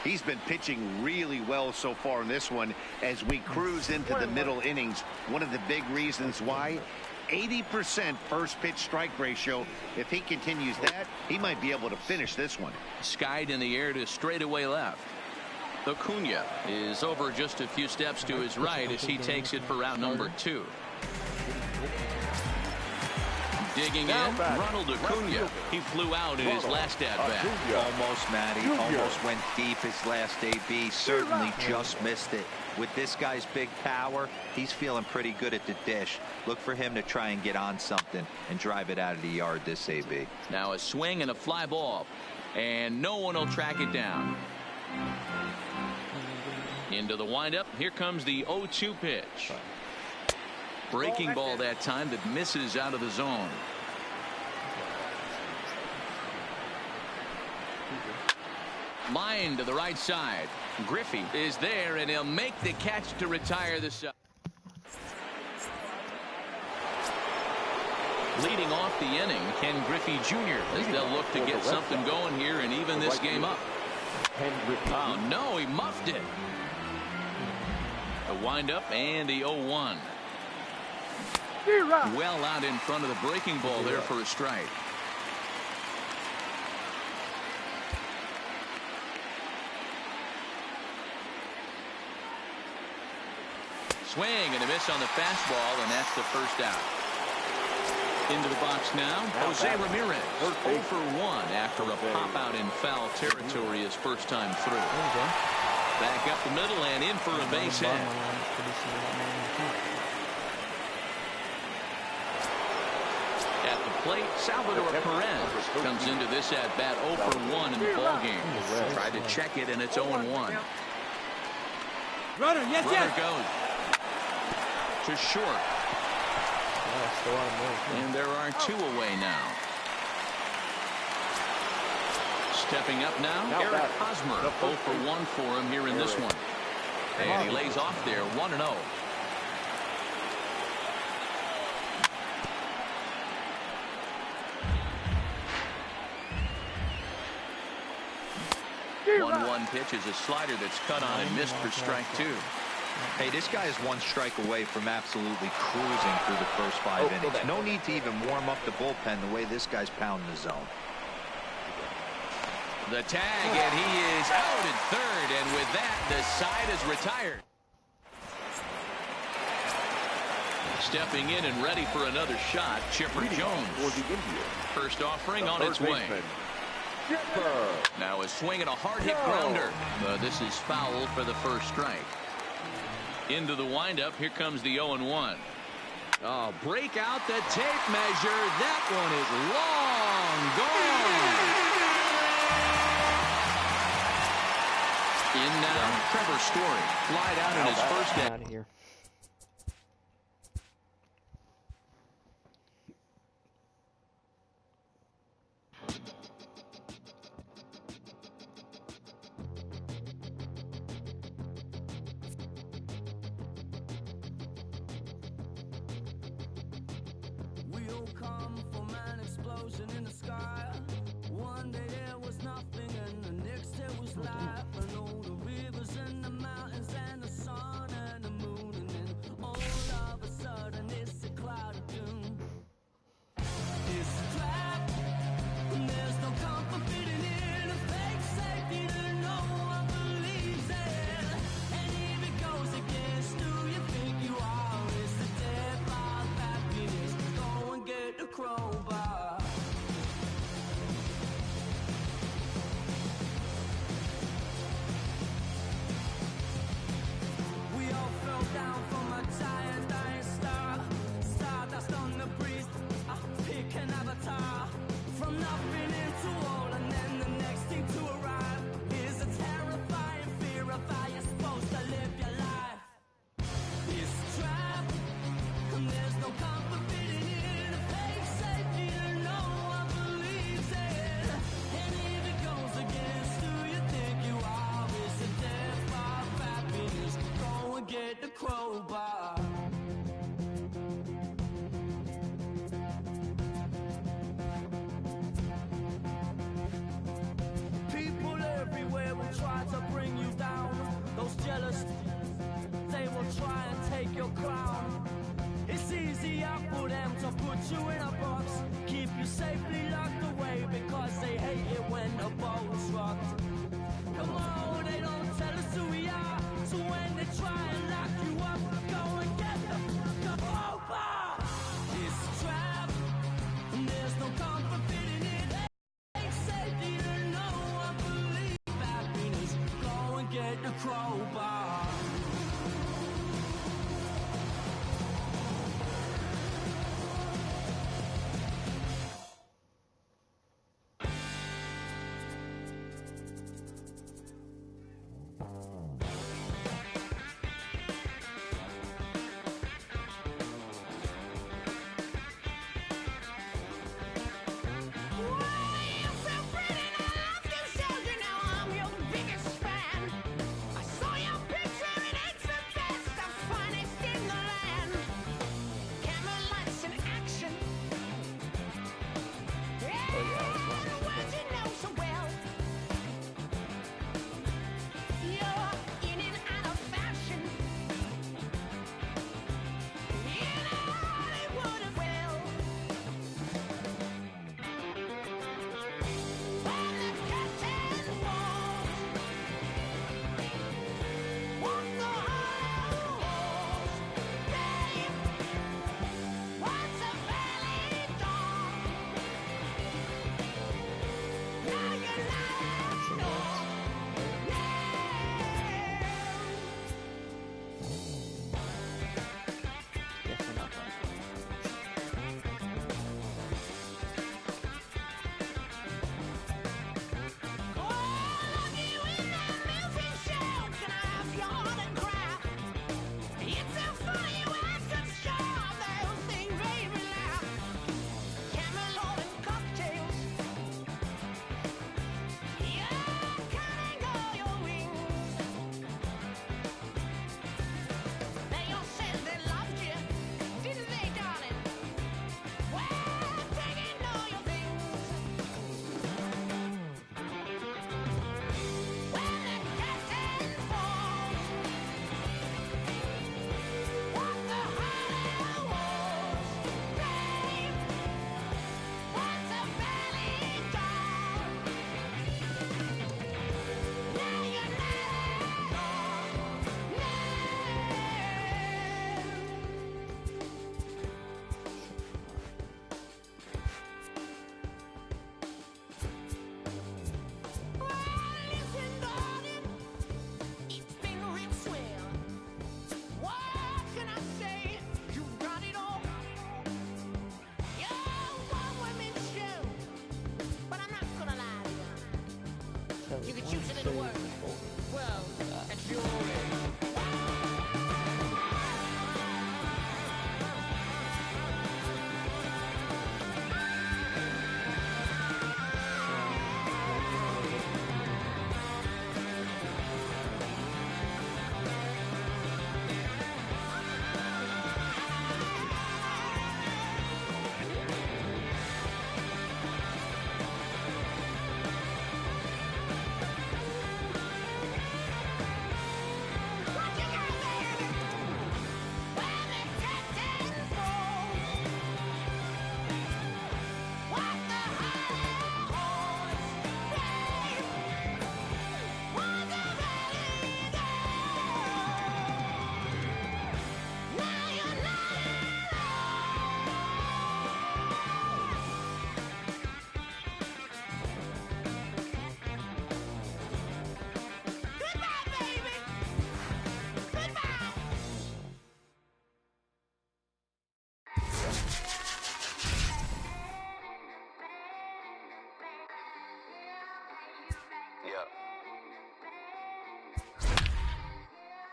He's been pitching really well so far in this one as we cruise into the middle innings. One of the big reasons why, 80% first pitch strike ratio. If he continues that, he might be able to finish this one. Skied in the air to straightaway left. Acuna is over just a few steps to his right as he takes it for route number 2. Digging in, Ronald Acuna. He flew out in his last at-bat. Almost, Matty. Almost went deep his last AB. Certainly just missed it. With this guy's big power, he's feeling pretty good at the dish. Look for him to try and get on something and drive it out of the yard this AB. Now a swing and a fly ball. And no one will track it down. Into the windup. Here comes the 0-2 pitch. Breaking ball that time that misses out of the zone. Line to the right side. Griffey is there, and he'll make the catch to retire the side. Leading off the inning, Ken Griffey Jr. as they'll look to get something going here and even this game up. Oh, no, he muffed it. A windup and the 0-1. Well out in front of the breaking ball there for a strike. Swing and a miss on the fastball, and that's the first out. Into the box now, Jose Ramirez. 0 for 1 after a pop out in foul territory his first time through. Back up the middle and in for a base hit. At the plate, Salvador Perez comes into this at bat 0 for 1 in the ballgame. Tried to check it, and it's 0-1. Runner goes to short. And there are 2 away now. Stepping up now, Eric Hosmer. 0 for 1 for him here in this one. And he lays off there, 1-0. One pitch is a slider that's cut on and missed for strike 2. Hey, this guy is 1 strike away from absolutely cruising through the first 5 innings. No need to even warm up the bullpen the way this guy's pounding the zone. The tag, and he is out at third, and with that, the side is retired. Stepping in and ready for another shot, Chipper Jones. First offering on its way. Now a swing and a hard hit grounder. This is foul for the first strike. Into the windup. Here comes the 0-1. Oh, break out the tape measure. That one is long gone. In now, Trevor Story. Flied out in his first out of here. nothing into all, and then the next thing to arrive is a terrifying fear of how you're supposed to live your life. It's a trap, and there's no comfort fitting in a fake safety that no one believes in. And if it goes against who you think you are, it's a death by happiness. Go and get the crowbar. People everywhere will try to bring you down. Those jealous, they will try and take your crown. It's easier for them to put you in a box, keep you safely locked away, because they hate it when the boat's rocked. Come on, they don't tell us who we are, so when they try and lock you up, go and get the crowbar. It's a trap, and there's no comfort fitting in. Fake safety that no one believes. Happiness, go and get the crowbar. You can choose it in the word. Well, that's your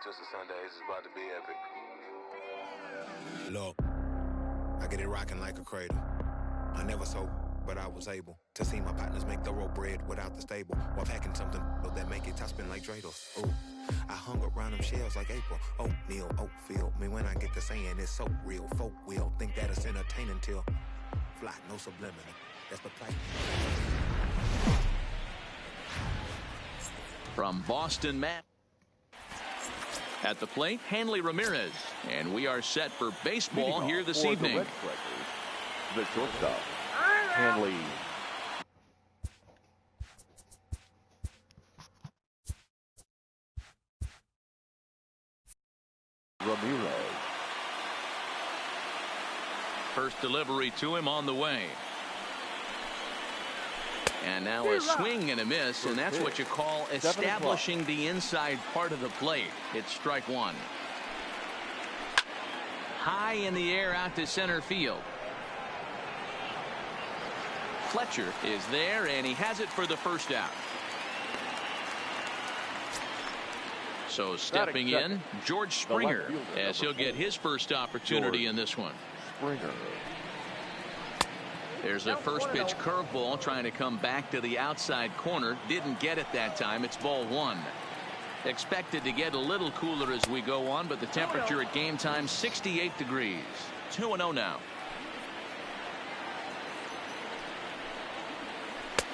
Just a Sunday. It's about to be epic. Look, I get it rocking like a cradle. I never sold, but I was able to see my partners make thorough bread without the stable, while packing something that make it top spin like dreidels. Ooh, I hung around them shells like April. Oatmeal, Oatfield. Me when I get to saying it's so real. Folk will think that it's entertaining till fly, no subliminal. That's the plan. From Boston, Matt. At the plate, Hanley Ramirez. And we are set for baseball here this evening. The shortstop, Hanley. Ramirez. First delivery to him on the way. And now a swing and a miss, and that's what you call establishing the inside part of the plate. It's strike one. High in the air out to center field. Fletcher is there, and he has it for the first out. So stepping in, George Springer, as he'll get his first opportunity in this one. Springer. There's a first pitch curveball trying to come back to the outside corner. Didn't get it that time. It's ball one. Expected to get a little cooler as we go on, but the temperature at game time 68 degrees. 2-0 now.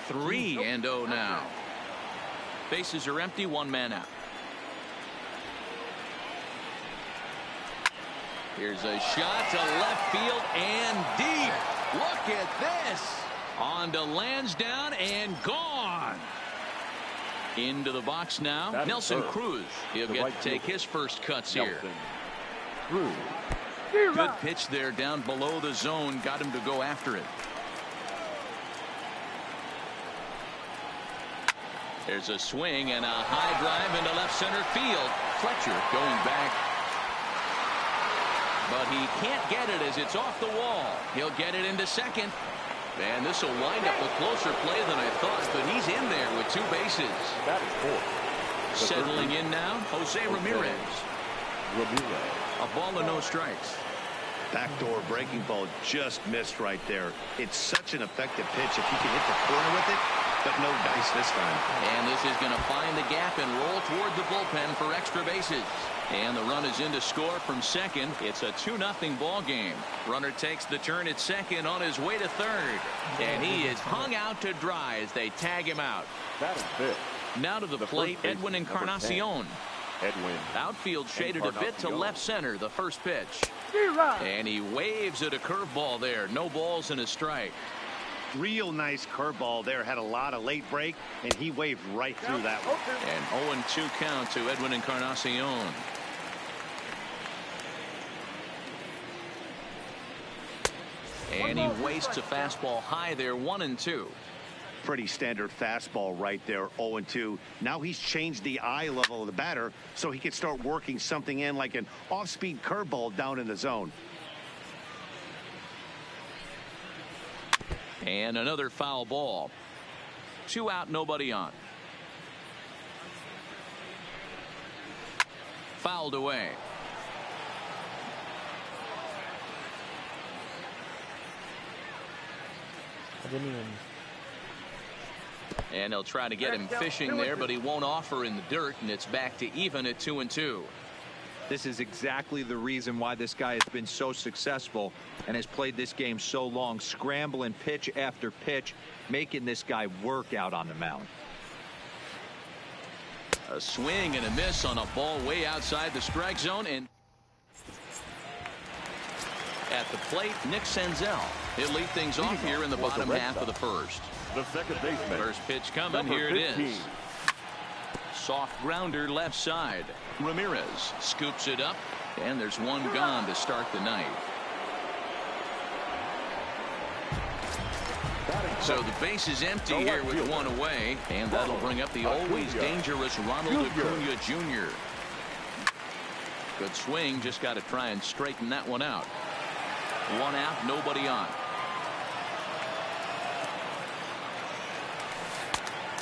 3-0 now. Bases are empty, one man out. Here's a shot to left field and deep. Look at this. On to Lansdowne and gone. Into the box now. Nelson Cruz. He'll get to take his first cuts here. Good pitch there down below the zone. Got him to go after it. There's a swing and a high drive into left center field. Fletcher going back. But he can't get it as it's off the wall. He'll get it into second. And this will wind up a closer play than I thought, but he's in there with two bases. That is four. Settling in now, Jose Ramirez. A ball and no strikes. Backdoor breaking ball just missed right there. It's such an effective pitch if you can hit the corner with it, but no dice this time. And this is going to find the gap and roll toward the bullpen for extra bases. And the run is in to score from second. It's a 2-0 ball game. Runner takes the turn at second on his way to third. And he is hung out to dry as they tag him out. That is it. Now to the plate, Edwin Encarnacion. Edwin. Outfield shaded a bit to left center, the first pitch. And he waves at a curveball there. No balls and a strike. Real nice curveball there. Had a lot of late break, and he waved right through that one. And 0-2 count to Edwin Encarnacion. And he wastes a fastball high there, 1-2. Pretty standard fastball right there, 0-2. Now he's changed the eye level of the batter so he can start working something in like an off-speed curveball down in the zone. And another foul ball. 2 out, nobody on. Fouled away. I didn't even. And they'll try to get him fishing there, but he won't offer in the dirt, and it's back to even at 2-2. This is exactly the reason why this guy has been so successful and has played this game so long, scrambling pitch after pitch, making this guy work out on the mound. A swing and a miss on a ball way outside the strike zone, and at the plate, Nick Senzel. He'll lead things off here in the bottom half of the first. The second baseman. First pitch coming. Here it is. Soft grounder left side. Ramirez scoops it up, and there's one gone to start the night. So the base is empty here with one away, and that'll bring up the always dangerous Ronald Acuna Jr. Good swing, just got to try and straighten that one out. 1 out, nobody on.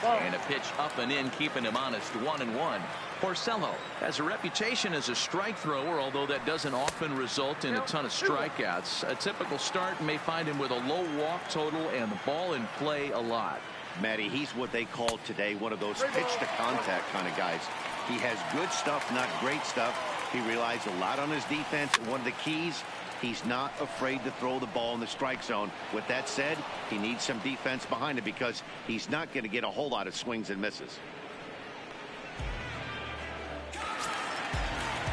And a pitch up and in, keeping him honest, 1-1. Porcello has a reputation as a strike thrower, although that doesn't often result in a ton of strikeouts. A typical start may find him with a low walk total and the ball in play a lot. Matty, he's what they call today one of those pitch to contact kind of guys. He has good stuff, not great stuff. He relies a lot on his defense. One of the keys, he's not afraid to throw the ball in the strike zone. With that said, he needs some defense behind him because he's not going to get a whole lot of swings and misses.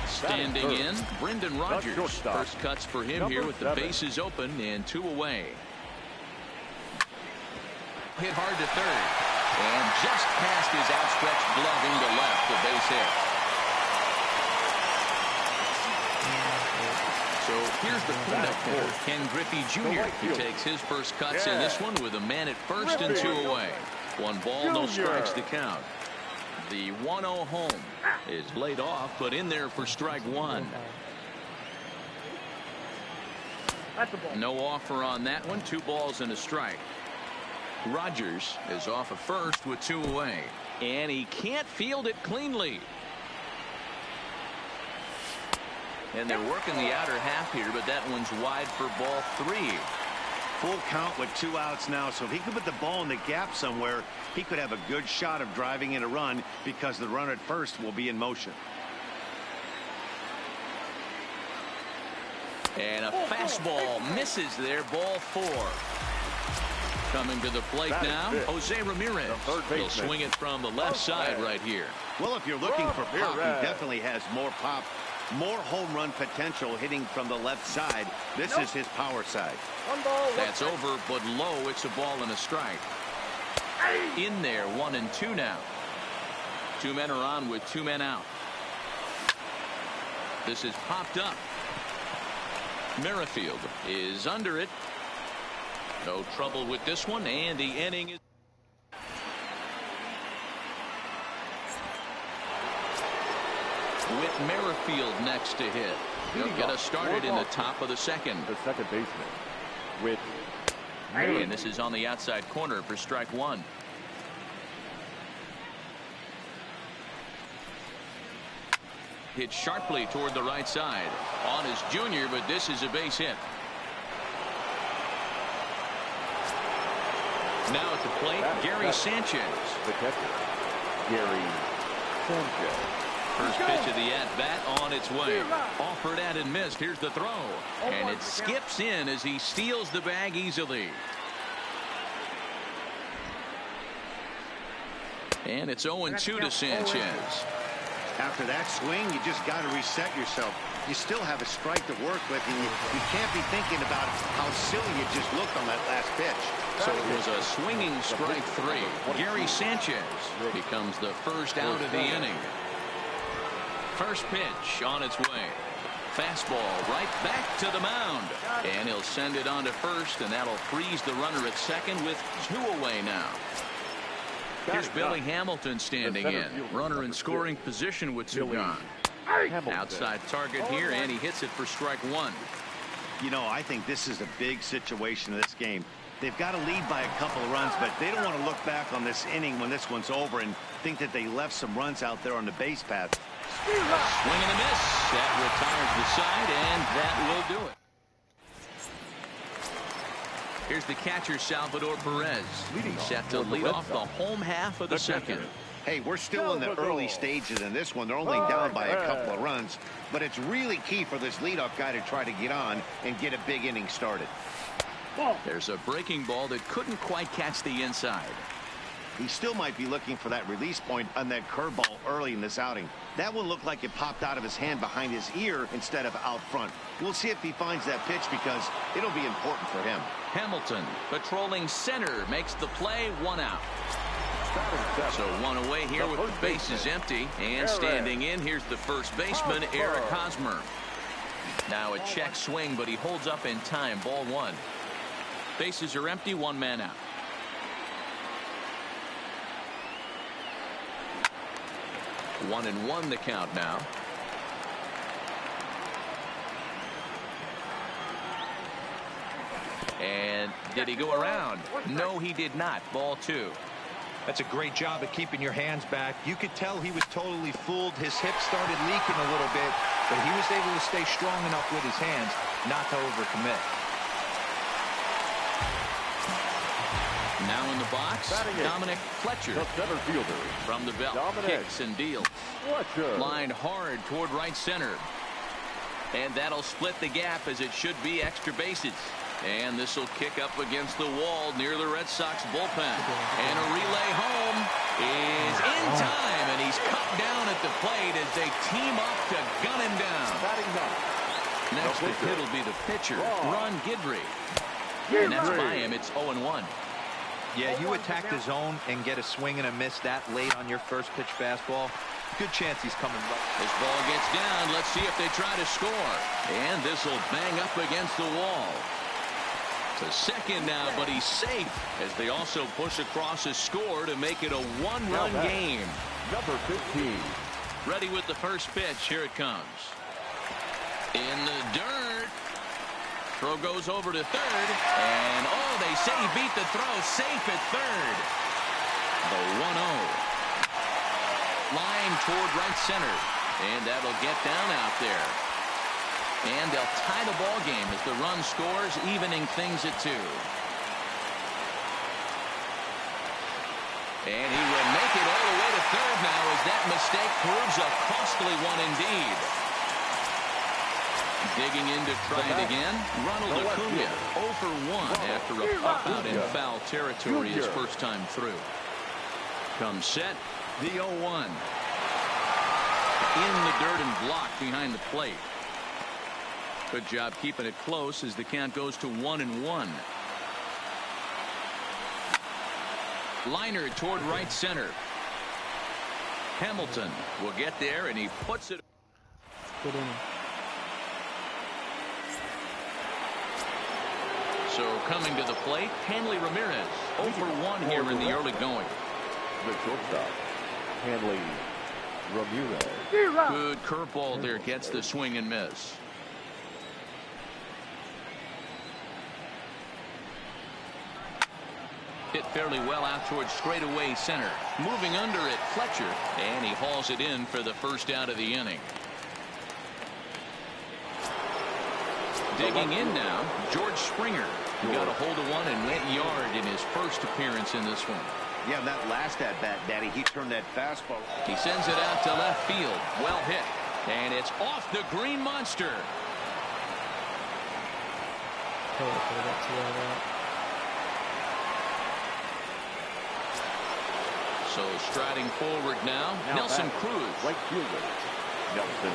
Standing in, Brendan Rodgers. First cuts for him here with the bases open and 2 away. Hit hard to third. And just past his outstretched glove into left, a base hit. So here's the cleanup hitter, Ken Griffey Jr. He takes his first cuts in this one with a man at first and 2 away. 1 ball, no strikes to count. The 1-0 home is laid off, but in there for strike 1. No offer on that one. 2 balls and a strike. Rodgers is off at first with 2 away, and he can't field it cleanly. And they're working the outer half here, but that one's wide for ball 3. Full count with 2 outs now, so if he could put the ball in the gap somewhere, he could have a good shot of driving in a run because the runner at first will be in motion. And a fastball misses there, ball 4. Coming to the plate now, Jose Ramirez. He'll swing it from the left side right here. Well, if you're looking for pop, he definitely has more pop, more home run potential hitting from the left side. This is his power side. That's over, but low. It's a ball and a strike. In there, 1-2 now. 2 men are on with 2 men out. This is popped up. Merrifield is under it. No trouble with this one, and the inning is. With Merrifield next to hit. He'll get us started in the top of the second. The second baseman, with. And this is on the outside corner for strike 1. Hit sharply toward the right side. On his junior, but this is a base hit. Now at the plate, Gary Sanchez. The catcher, Gary Sanchez. First pitch of the at-bat on its way. Offered at and missed. Here's the throw. And it skips in as he steals the bag easily. And it's 0-2 to Sanchez. After that swing, you just got to reset yourself. You still have a strike to work with, and you can't be thinking about how silly you just looked on that last pitch. So it was a swinging strike 3. Gary Sanchez becomes the first out of the inning. First pitch on its way. Fastball right back to the mound. And he'll send it on to first, and that'll freeze the runner at second with 2 away now. Here's Billy Hamilton standing in. Runner in scoring position with 2 gone. Outside target here, and he hits it for strike 1. You know, I think this is a big situation in this game. They've got to lead by a couple of runs, but they don't want to look back on this inning when this one's over and think that they left some runs out there on the base path. Swing and a miss. That retires the side, and that will do it. Here's the catcher, Salvador Perez. He's set to lead off the home half of the second. Hey, we're still in the early stages in this one. They're only down by a couple of runs, but it's really key for this leadoff guy to try to get on and get a big inning started. There's a breaking ball that couldn't quite catch the inside. He still might be looking for that release point on that curveball early in this outing. That one looked like it popped out of his hand behind his ear instead of out front. We'll see if he finds that pitch because it'll be important for him. Hamilton patrolling center makes the play, 1 out. So 1 away here with the bases empty, and standing in, here's the first baseman, Eric Hosmer. Now a check swing, but he holds up in time. Ball 1. Bases are empty, 1 man out. One and 1 the count now. And did he go around? No, he did not. Ball 2. That's a great job of keeping your hands back. You could tell he was totally fooled. His hips started leaking a little bit, but he was able to stay strong enough with his hands not to overcommit. Now in the box, Dominic Fletcher. The center fielder. From the belt, kicks and deals. Fletcher. Lined hard toward right center. And that'll split the gap as it should be extra bases. And this will kick up against the wall near the Red Sox bullpen. And a relay home is in time. And he's cut down at the plate as they team up to gun him down. Next to hit will be the pitcher, Ron Guidry. And that's by him. It's 0-1. Yeah, you attack the zone and get a swing and a miss that late on your first pitch fastball. Good chance he's coming right. This ball gets down. Let's see if they try to score. And this will bang up against the wall. To second now, but he's safe as they also push across a score to make it a one-run game. Number 15. Ready with the first pitch. Here it comes. In the dirt. Throw goes over to third. And, oh, they say he beat the throw. Safe at third. The 1-0. Line toward right center. And that'll get down out there. And they'll tie the ball game as the run scores, evening things at 2. And he will make it all the way to third now as that mistake proves a costly one indeed. Digging in to try it again. Ronald Acuna 0 for 1 after a pop out in foul territory his first time through. Comes set. The 0-1. In the dirt and blocked behind the plate. Good job keeping it close as the count goes to 1-1. Liner toward right center. Hamilton will get there and he puts it. Good inning. So coming to the plate, Hanley Ramirez 0 for 1 here in the early going. The shortstop, Hanley Ramirez. Good curveball there, gets the swing and miss. Hit fairly well out towards straightaway center. Moving under it, Fletcher, and he hauls it in for the first out of the inning. Digging in now, George Springer. He got a hold of one and went yard in his first appearance in this one. Yeah, that last at-bat, Daddy, he turned that fastball. He sends it out to left field. Well hit. And it's off the green monster. So striding forward now Nelson Cruz. Right fielder, Nelson.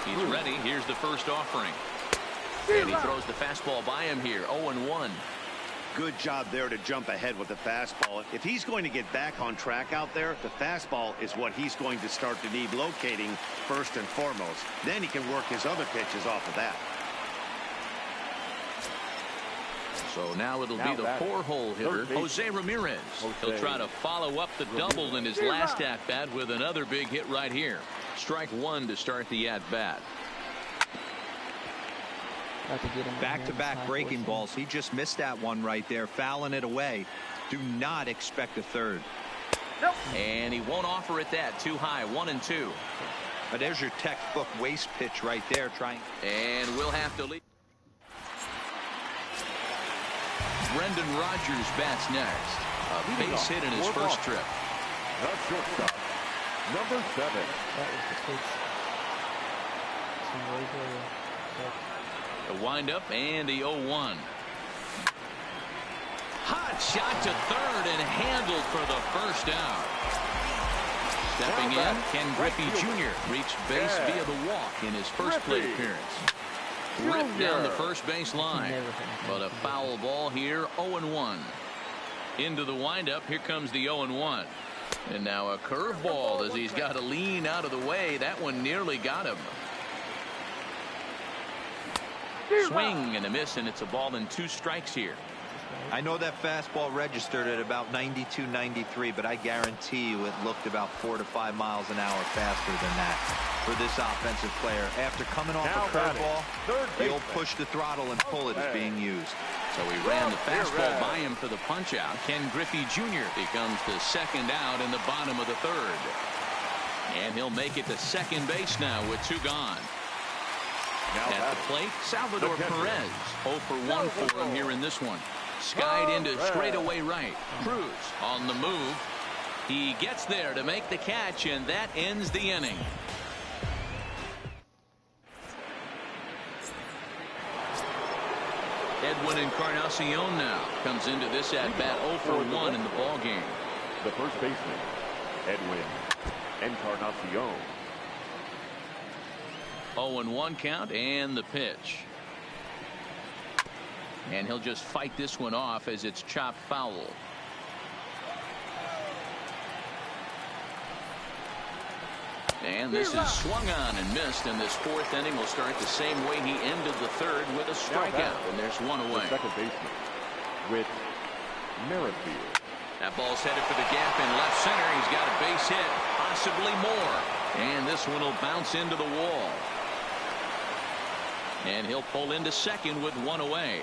He's ready. Here's the first offering. And he throws the fastball by him here. 0-1. Good job there to jump ahead with the fastball. If he's going to get back on track out there, the fastball is what he's going to start to need locating first and foremost. Then he can work his other pitches off of that. So now it'll be the 4-hole hitter, Jose Ramirez. He'll try to follow up the double in his last at-bat with another big hit right here. Strike 1 to start the at-bat. Back-to-back breaking balls. He just missed that one right there, fouling it away. Do not expect a third. And he won't offer it that. Too high. 1-2. But there's your textbook waste pitch right there. And we'll have to leave. Brendan Rodgers bats next. A base hit in his first trip. The shortstop, number 7. That was the pitch. The windup and the 0-1. Hot shot to third and handled for the first out. Stepping in, Ken Griffey Jr. reached base via the walk in his first plate appearance. Ripped down the first base line. But a foul ball here, 0-1. Into the windup, here comes the 0-1. And now a curveball as he's got to lean out of the way. That one nearly got him. Swing and a miss, and it's a ball and 2 strikes here. I know that fastball registered at about 92, 93, but I guarantee you it looked about 4 to 5 miles an hour faster than that for this offensive player. After coming off a curveball, the old push the throttle and pull it is being used. So he ran the fastball by him for the punch out. Ken Griffey Jr. becomes the second out in the bottom of the third. And he'll make it to second base now with 2 gone. At the plate, Salvador Perez. 0 for 1 for him here in this one. Skied into straightaway right. Cruz on the move. He gets there to make the catch, and that ends the inning. Edwin Encarnacion now comes into this at bat 0 for 1 in the ball game. The first baseman, Edwin Encarnacion. 0-1 count and the pitch. And he'll just fight this one off as it's chopped foul. And this is swung on and missed, and this 4th inning will start the same way he ended the 3rd with a strikeout, and there's 1 away. The second baseman with Merrifield. That ball's headed for the gap in left center. He's got a base hit, possibly more. And this one will bounce into the wall. And he'll pull into second with 1 away.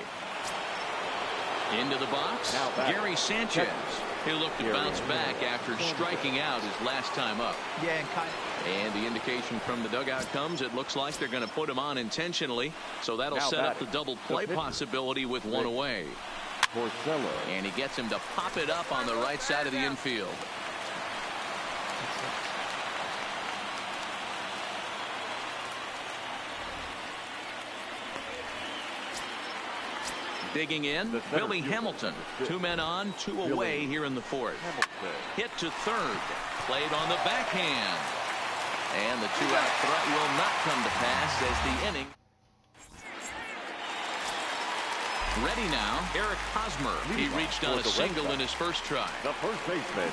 Into the box, Gary Sanchez. He'll look to bounce back after striking out his last time up. Yeah, and the indication from the dugout comes, it looks like they're going to put him on intentionally. So that'll set up the double play possibility with 1 away. And he gets him to pop it up on the right side of the infield. Digging in, Billy Hamilton. 2 men on, 2 away here in the 4th. Hit to third. Played on the backhand. And the 2-out threat will not come to pass as the inning. Ready now, Eric Hosmer. He reached on a single in his first try. The first baseman,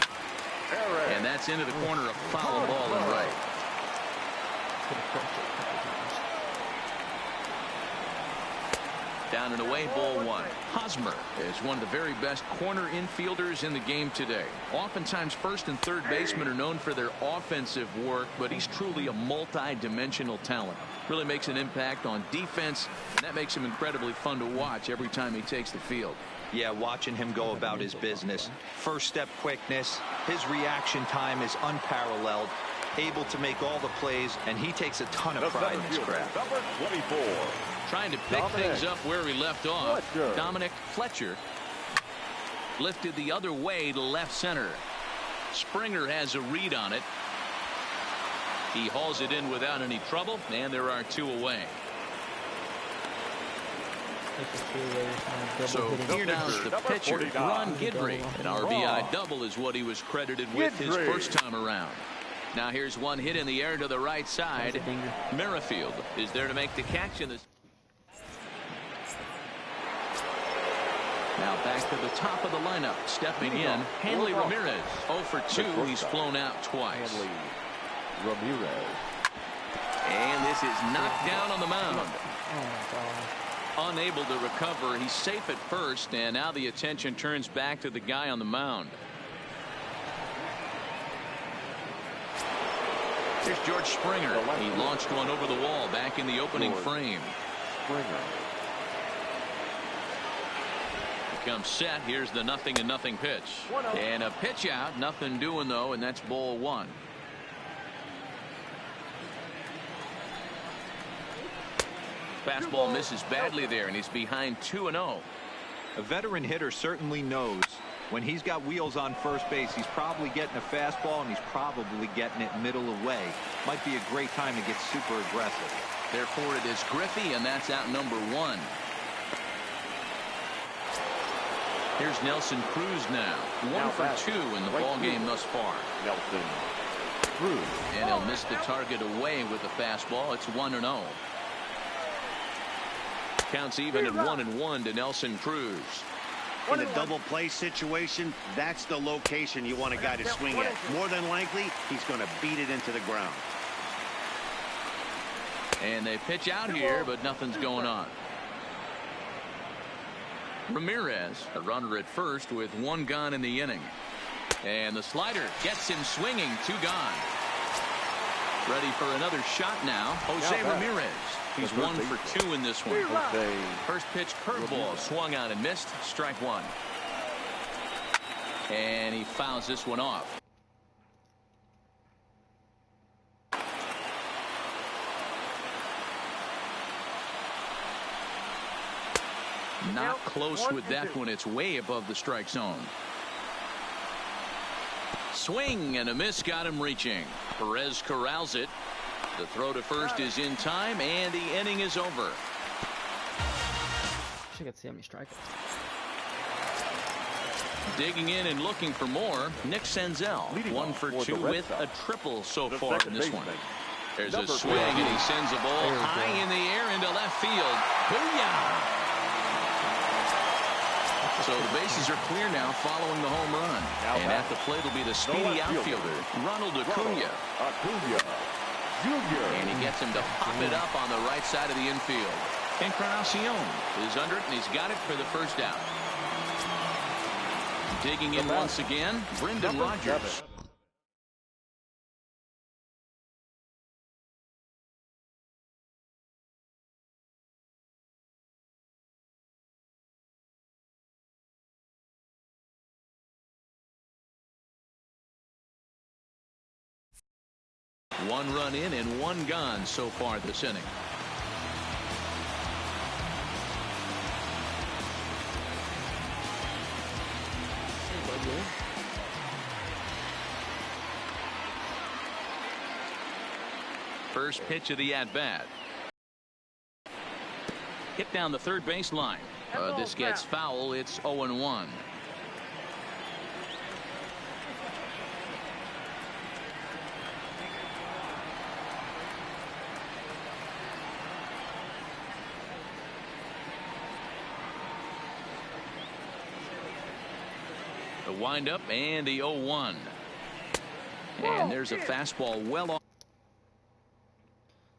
Eric. And that's into the corner, a foul ball and right. Down and away, ball 1. Hosmer is one of the very best corner infielders in the game today. Oftentimes first and third basemen are known for their offensive work, but he's truly a multi-dimensional talent. Really makes an impact on defense, and that makes him incredibly fun to watch every time he takes the field. Yeah, watching him go about his business. First step quickness, his reaction time is unparalleled, able to make all the plays, and he takes a ton of pride in his craft. Number 24. Trying to pick things up where he left off. Dominic Fletcher lifted the other way to left center. Springer has a read on it. He hauls it in without any trouble, and there are 2 away. So here now is the pitcher, Ron Guidry. An RBI double is what he was credited with his first time around. Now here's one hit in the air to the right side. Merrifield is there to make the catch in this. Now back to the top of the lineup. Stepping in, Hanley Ramirez. 0 for 2. He's flown out twice. Hanley Ramirez. And this is knocked down on the mound. Unable to recover. He's safe at first, and now the attention turns back to the guy on the mound. Here's George Springer. He launched one over the wall back in the opening frame. Springer. Comes set. Here's the 0-0 pitch. And a pitch out. Nothing doing, though, and that's ball 1. Fastball misses badly there, and he's behind 2-0. A veteran hitter certainly knows when he's got wheels on first base, he's probably getting a fastball, and he's probably getting it middle away. Might be a great time to get super aggressive. Therefore, it is Griffey, and that's out number 1. Here's Nelson Cruz now. 1 for 2 in the ball game thus far. Nelson Cruz. And he'll miss the target away with the fastball. It's 1-0. Counts even at 1-1 to Nelson Cruz. In a double play situation, that's the location you want a guy to swing at. More than likely, he's going to beat it into the ground. And they pitch out here, but nothing's going on. Ramirez, a runner at first with 1 gone in the inning. And the slider gets him swinging. 2 gone. Ready for another shot now. Jose Ramirez. He's 1 for 2 in this one. First pitch curveball swung on and missed. Strike one. And he fouls this one off. Not close with that one. It's way above the strike zone. Swing and a miss got him reaching. Perez corrals it. The throw to first is in time, and the inning is over. Should get to see how many strikeouts. Digging in and looking for more, Nick Senzel. 1 for 2 with a triple so far in this one. There's a swing, and he sends a ball high in the air into left field. Booyah! So the bases are clear now following the home run. And at the plate will be the speedy outfielder, Ronald Acuna. And he gets him to pop it up on the right side of the infield. Encarnacion is under it, and he's got it for the first out. Digging in once again, Brendan Rodgers. One run in and one gone so far this inning. First pitch of the at-bat. Hit down the third base line. This gets foul. It's 0-1. The windup and the 0-1. And there's a fastball well off.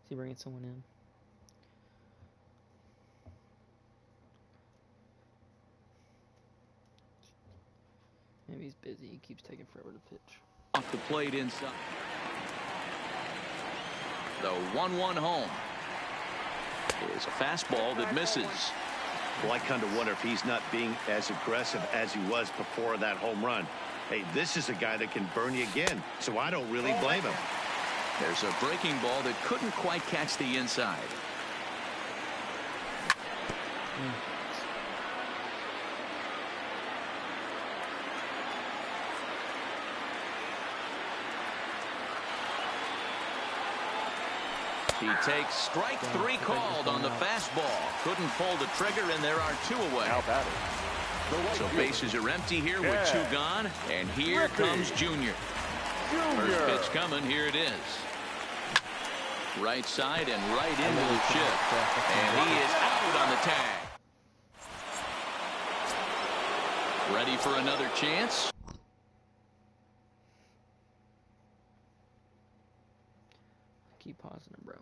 Is he bringing someone in? Maybe he's busy. He keeps taking forever to pitch. Off the plate inside. The 1-1 home. Is a fastball that misses. Well, I kind of wonder if he's not being as aggressive as he was before that home run. Hey, this is a guy that can burn you again, so I don't really blame him. There's a breaking ball that couldn't quite catch the inside. He takes strike 3 called on the fastball. Couldn't pull the trigger, and there are 2 away. So bases are empty here with 2 gone, and here comes Junior. First pitch coming. Here it is. Right side and right into the shift. And he is out on the tag. Ready for another chance? Keep pausing him, bro.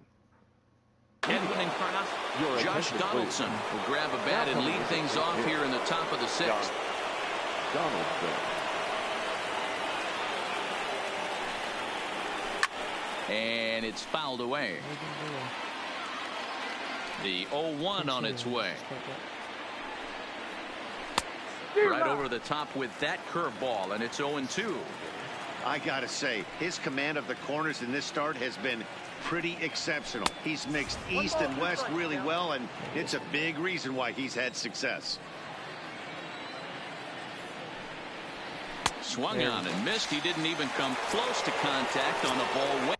Edwin Encarnacion. Josh Donaldson will grab a bat and lead things off here in the top of the 6th. And it's fouled away. The 0-1 on its way. Right over the top with that curveball, and it's 0-2. I gotta say, his command of the corners in this start has been pretty exceptional. He's mixed east and west really well, and it's a big reason why he's had success. Swung on and missed. He didn't even come close to contact on the ball.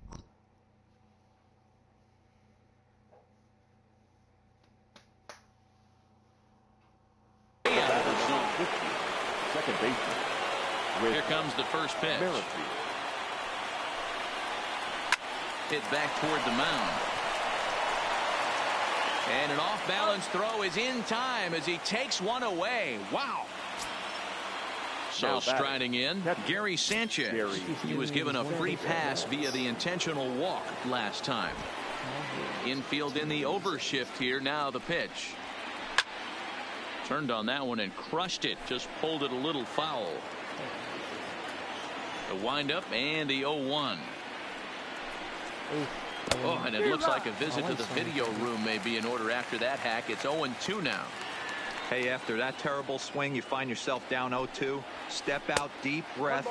Second baseman. Here comes the first pitch. Hit back toward the mound. And an off-balance throw is in time as he takes one away. Wow. So striding in, Gary Sanchez. He was given a free pass via the intentional walk last time. Infield in the overshift here. Now the pitch. Turned on that one and crushed it. Just pulled it a little foul. The windup and the 0-1. Oh, and it looks like a visit to the video room may be in order after that hack. It's 0-2 now. Hey, after that terrible swing, you find yourself down 0-2. Step out, deep breath,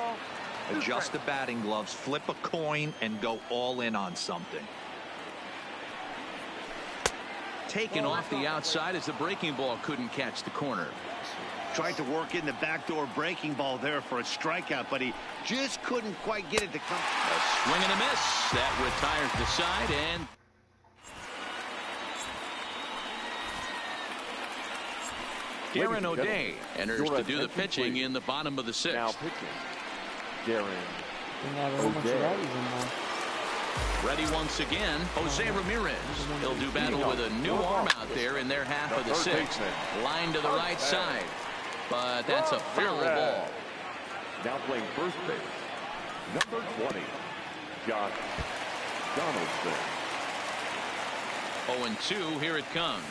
adjust the batting gloves, flip a coin, and go all in on something. Taken off the outside as the breaking ball couldn't catch the corner. Tried to work in the backdoor breaking ball there for a strikeout, but he just couldn't quite get it to come. A swing and a miss. That retires the side, and Darren O'Day enters to do the pitching in the bottom of the sixth. Now pitching, Darren O'Day. Ready once again, Jose Ramirez. He'll do battle with a new arm out there in their half of the sixth. Line to the right side, but that's a foul ball. Now playing first base, number 20, Josh Donaldson. 0-2, here it comes.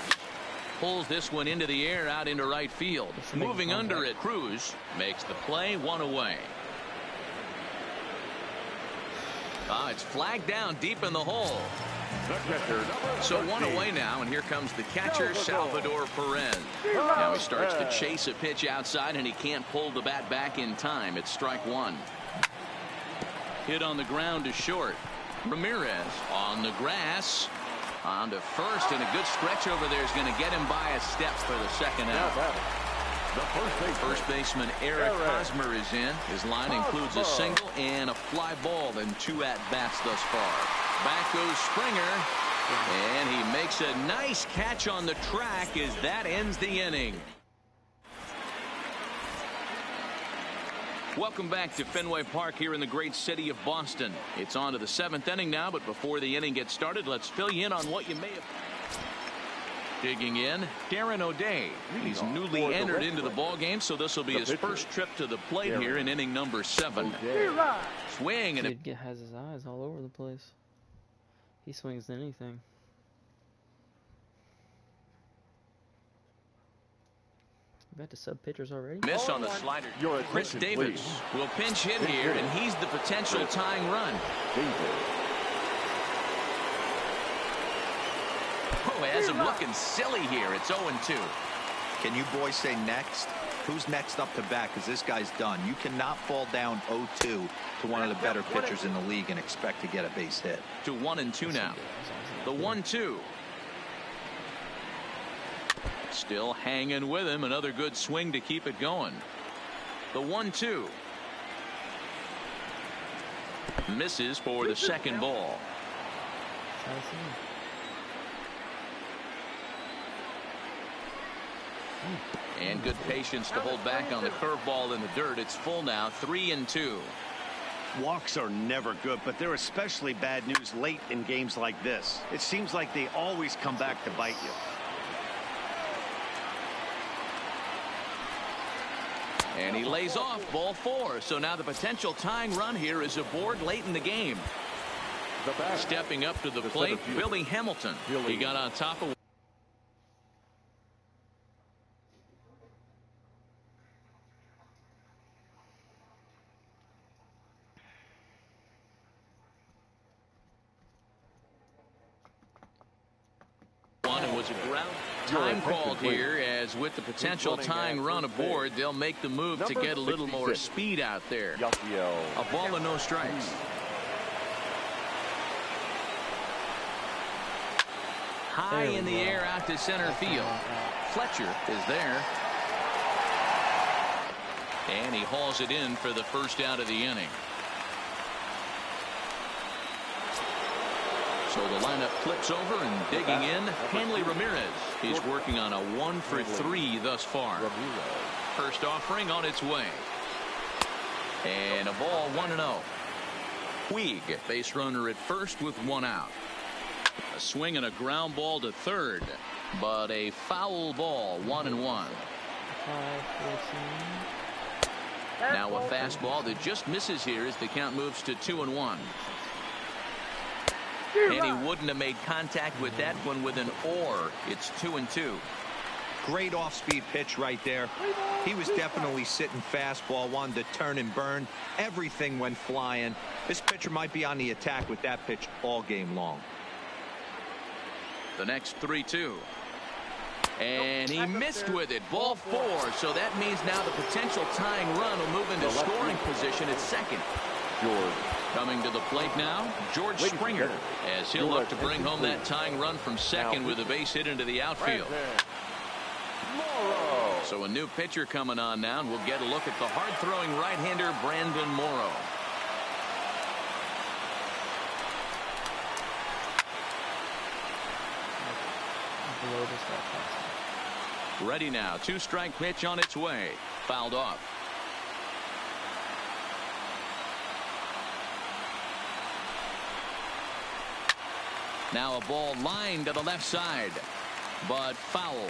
Pulls this one into the air out into right field. Moving under it, Cruz makes the play, one away. It's flagged down deep in the hole. So one away now, and here comes the catcher, Salvador Perez. Now he starts to chase a pitch outside, and he can't pull the bat back in time. It's strike one. Hit on the ground to short. Ramirez on the grass. On to first, and a good stretch over there is going to get him by a step for the second out. The first baseman Eric Hosmer is in. His line includes a single and a fly ball and 2 at-bats thus far. Back goes Springer, and he makes a nice catch on the track as that ends the inning. Welcome back to Fenway Park here in the great city of Boston. It's on to the 7th inning now, but before the inning gets started, let's fill you in on what you may have. Digging in, Darren O'Day. He's newly entered into the ball game, so this will be his first trip to the plate here in inning number 7. Swing, and it has his eyes all over the place. He swings at anything. Back to sub pitchers already. Miss on the slider. Chris Davis will pinch hit here, and he's the potential tying run. Oh, has him looking silly here. It's 0-2. Can you boys say next? Who's next up to bat? Because this guy's done. You cannot fall down 0-2 to one of the better pitchers in the league and expect to get a base hit. To 1-2 now. The 1-2. Still hanging with him. Another good swing to keep it going. The 1-2. Misses for the second ball. And good patience to hold back on the curveball in the dirt. It's full now, 3-2. Walks are never good, but they're especially bad news late in games like this. It seems like they always come back to bite you. And he lays off ball 4. So now the potential tying run here is aboard late in the game. Stepping up to the plate, Billy Hamilton. He got on top of one and was a ground time called here, as with the potential tying run aboard, they'll make the move to get a little more speed out there. A ball and no strikes. High in the air out to center field. Fletcher is there. And he hauls it in for the first out of the inning. So the lineup flips over, and digging in, Hanley Ramirez. He's working on a 1-for-3 thus far. First offering on its way. And a ball, 1-0. Puig, base runner at first with 1 out. A swing and a ground ball to third, but a foul ball, 1-1. Now a fastball that just misses here as the count moves to 2-1. And he wouldn't have made contact with that one with an or. It's 2-2. Great off-speed pitch right there. He was definitely sitting fastball, wanted to turn and burn. Everything went flying. This pitcher might be on the attack with that pitch all game long. The next 3-2. And he missed with it. Ball 4. So that means now the potential tying run will move into scoring position at second. George. Coming to the plate now, George Springer, as he'll look to bring home that tying run from second with a base hit into the outfield. So a new pitcher coming on now, and we'll get a look at the hard-throwing right-hander Brandon Morrow. Ready now. 2-strike pitch on its way. Fouled off. Now a ball lined to the left side, but foul.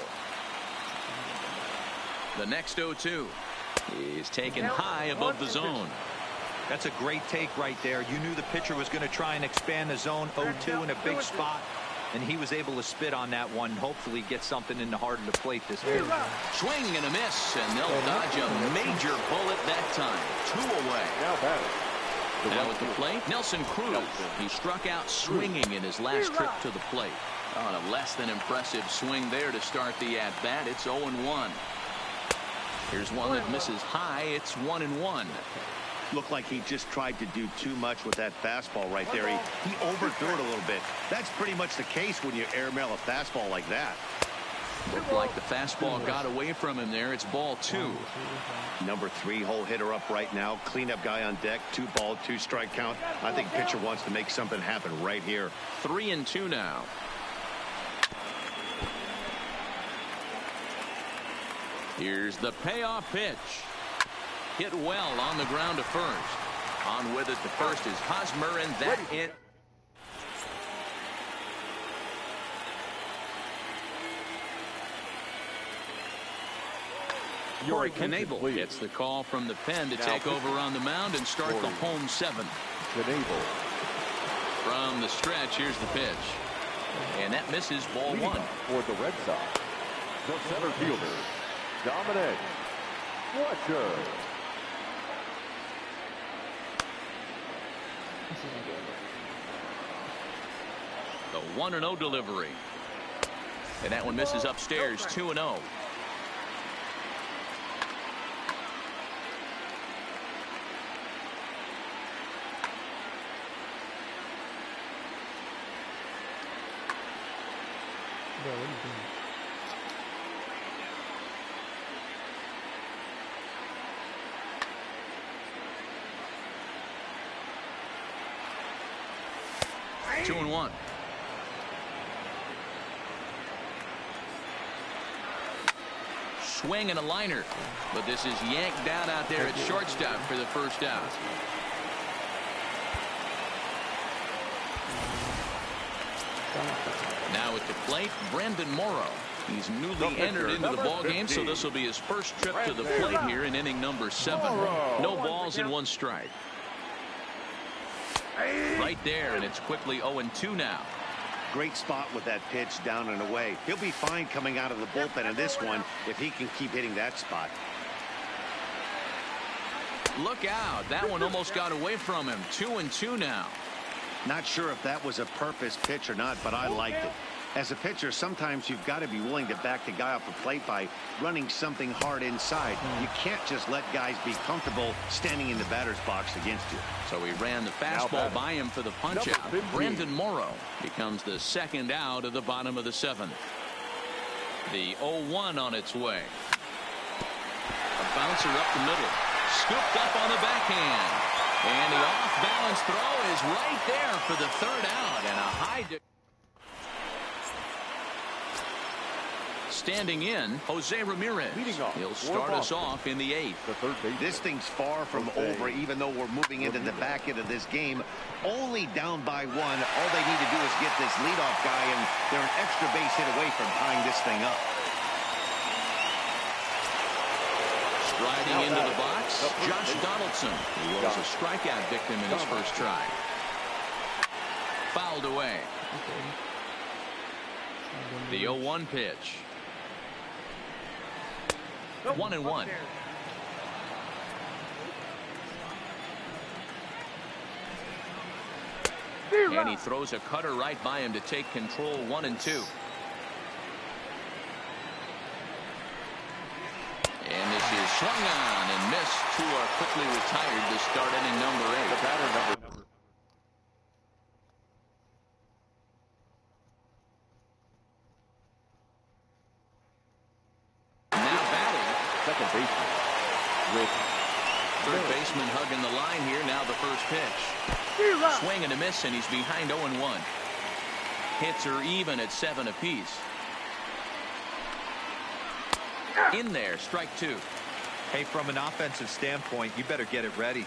The next 0-2 is taken high above the zone. That's a great take right there. You knew the pitcher was going to try and expand the zone. 0-2 in a big spot, and he was able to spit on that one. Hopefully get something in the heart of the plate this game. Swing and a miss, and they'll dodge a major bullet that time. 2 away. Now at the plate, Nelson Cruz. He struck out swinging in his last trip to the plate. On a less than impressive swing there to start the at-bat. It's 0-1. Here's one that misses high. It's 1-1. Looked like he just tried to do too much with that fastball right there. He overthrew it a little bit. That's pretty much the case when you airmail a fastball like that. Looked like the fastball got away from him there. It's ball 2. Number 3 hole hitter up right now. Cleanup guy on deck. 2-ball, 2-strike count. I think pitcher wants to make something happen right here. 3-2 now. Here's the payoff pitch. Hit well on the ground to first. On with it to first is Hosmer, and that it. Corey Knebel gets the call from the pen to take over on the mound and start the home 7th. Knebel. From the stretch, here's the pitch. And that misses ball 1. For the Red Sox, the center fielder, Dominic Fletcher. The 1-0 delivery. And that one misses upstairs. 2-0. Bro, what are you doing? Two and 1. Swing and a liner, but this is yanked down out there at shortstop for the first out. Now at the plate, Brandon Morrow. He's newly entered into the ball game, so this will be his first trip to the plate here in inning number 7. No balls and 1 strike. Right there, and it's quickly 0-2 now. Great spot with that pitch down and away. He'll be fine coming out of the bullpen in this one if he can keep hitting that spot. Look out. That one almost got away from him. 2-2 now. Not sure if that was a purpose pitch or not, but I liked it. As a pitcher, sometimes you've got to be willing to back the guy off the plate by running something hard inside. You can't just let guys be comfortable standing in the batter's box against you. So he ran the fastball by him for the punch-out. Brandon Morrow becomes the second out of the bottom of the 7th. The 0-1 on its way. A bouncer up the middle. Scooped up on the backhand. And the off-balance throw is right there for the 3rd out. And a high... Standing in, Jose Ramirez. He'll start us off in the 8th. This thing's far from over, even though we're moving into the back end of this game. Only down by 1. All they need to do is get this leadoff guy, and they're an extra base hit away from tying this thing up. Striding into the box, Josh Donaldson. He was a strikeout victim in his first try. Fouled away. The 0-1 pitch. 1-1. And he throws a cutter right by him to take control. 1-2. swung on and missed. Two are quickly retired to start inning number 8. The batter number. Now batting. Second baseman. With Third baseman hugging the line here. Now the first pitch. Swing and a miss, and he's behind 0-1. Hits are even at 7 apiece. In there, strike 2. Hey, from an offensive standpoint, you better get it ready.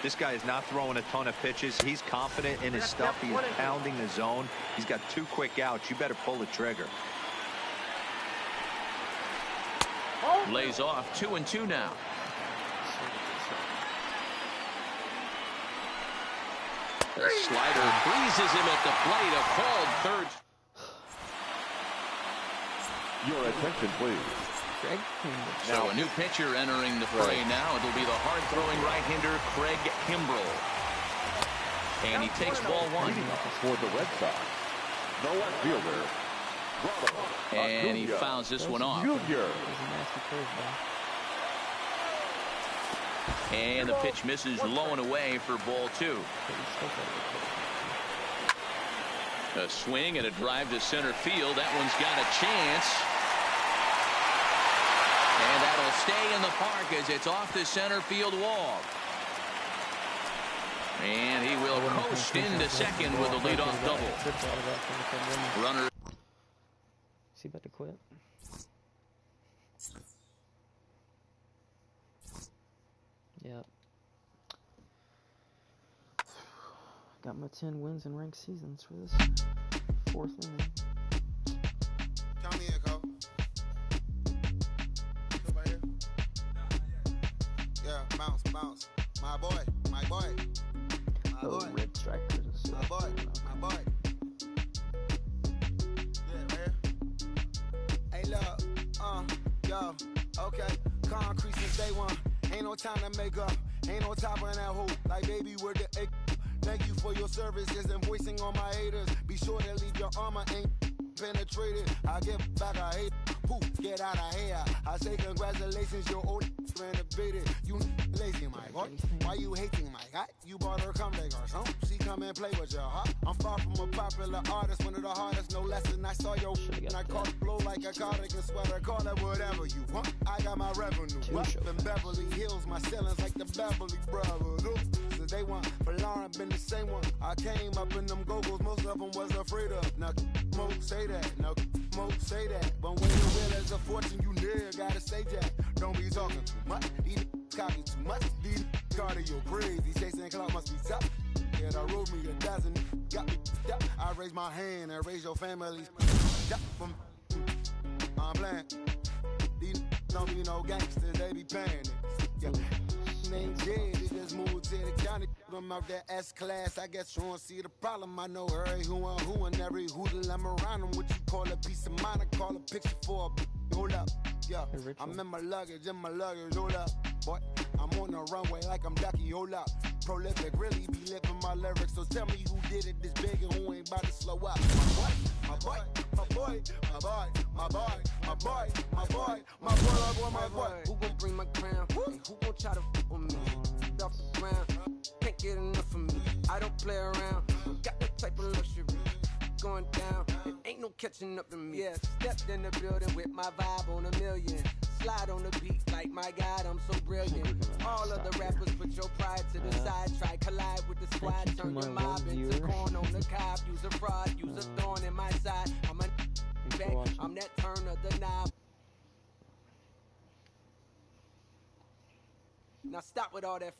This guy is not throwing a ton of pitches. He's confident in his stuff. He is pounding the zone. He's got 2 quick outs. You better pull the trigger. Lays off 2-2 now. The slider freezes him at the plate. A called third. your attention, please. So a new pitcher entering the fray now. It'll be the hard-throwing right-hander Craig Kimbrell. And he takes ball 1. For the Red Sox, the left fielder, and he fouls this one off. Junior. And the pitch misses low and away for ball 2. A swing and a drive to center field. That one's got a chance. And that'll stay in the park as it's off the center field wall. And he will coast into second with a leadoff double. Runner. Is he about to quit? Yep. Got my 10 wins in ranked seasons for this 4th inning. Count me in, Cole. Right here. Yeah, bounce, bounce. My boy, my boy. My boy. Red strikers. My boy, my boy. Yeah, right here. Hey, look, yo, okay. Concrete since day 1. Ain't no time to make up. Ain't no top on that hoe. Like baby with the egg. Thank you for your services and voicing on my haters. Be sure to leave your armor ain't penetrated. I give back a hate. Poof, get out of here. I say congratulations, your old renovated. You lazy, my boy. Why you hating, my guy? You bought her come like her son. She come and play with your heart. I'm far from a popular artist, one of the hardest, no less than I saw your and I caught blow like a cardigan sweater. Call it whatever you want. I got my revenue up in Beverly Hills. My ceilings like the Beverly Brothers. Since they want for Lauren, been the same one. I came up in them go-go's, most of them was afraid of. Now, Mo say that. Now, Mo say that. But when you realize a fortune, you never gotta say that. Don't be talking too much. These copy too much. These cardio crazy. Chasing clout must be tough. Yeah, I wrote me a dozen. Got me up. I raise my hand and raise your families. I'm playing. These don't be no gangsters. They be paying it. Yeah. Ain't dead, they just moved to the county. I'm out there S-class. I guess you don't see the problem. I know every who and every hoodle I'm around them. What you call a piece of mind, I call a picture for a hold up. Yeah, I'm in my luggage, hold up. Boy, I'm on the runway like I'm Ducky, hold up. Prolific, really be living my lyrics. So tell me who did it this big and who ain't about to slow up. My boy, my boy, my boy, my boy, my boy, my boy, my boy, my boy. Who gon' bring my crown? Who gon' try to f with me? Off the ground, can't get enough of me. I don't play around, got that type of luxury. Going down, it ain't no catching up to me. Yeah, stepped in the building with my vibe on a million. Slide on the beat like my God, I'm so brilliant. All of the rappers put your pride to the side. Try collide with the squad, turn your mob into corn on the cob. Use a fraud, use a thorn in my side. I'm a back, I'm that turn of the knob. Now stop with all that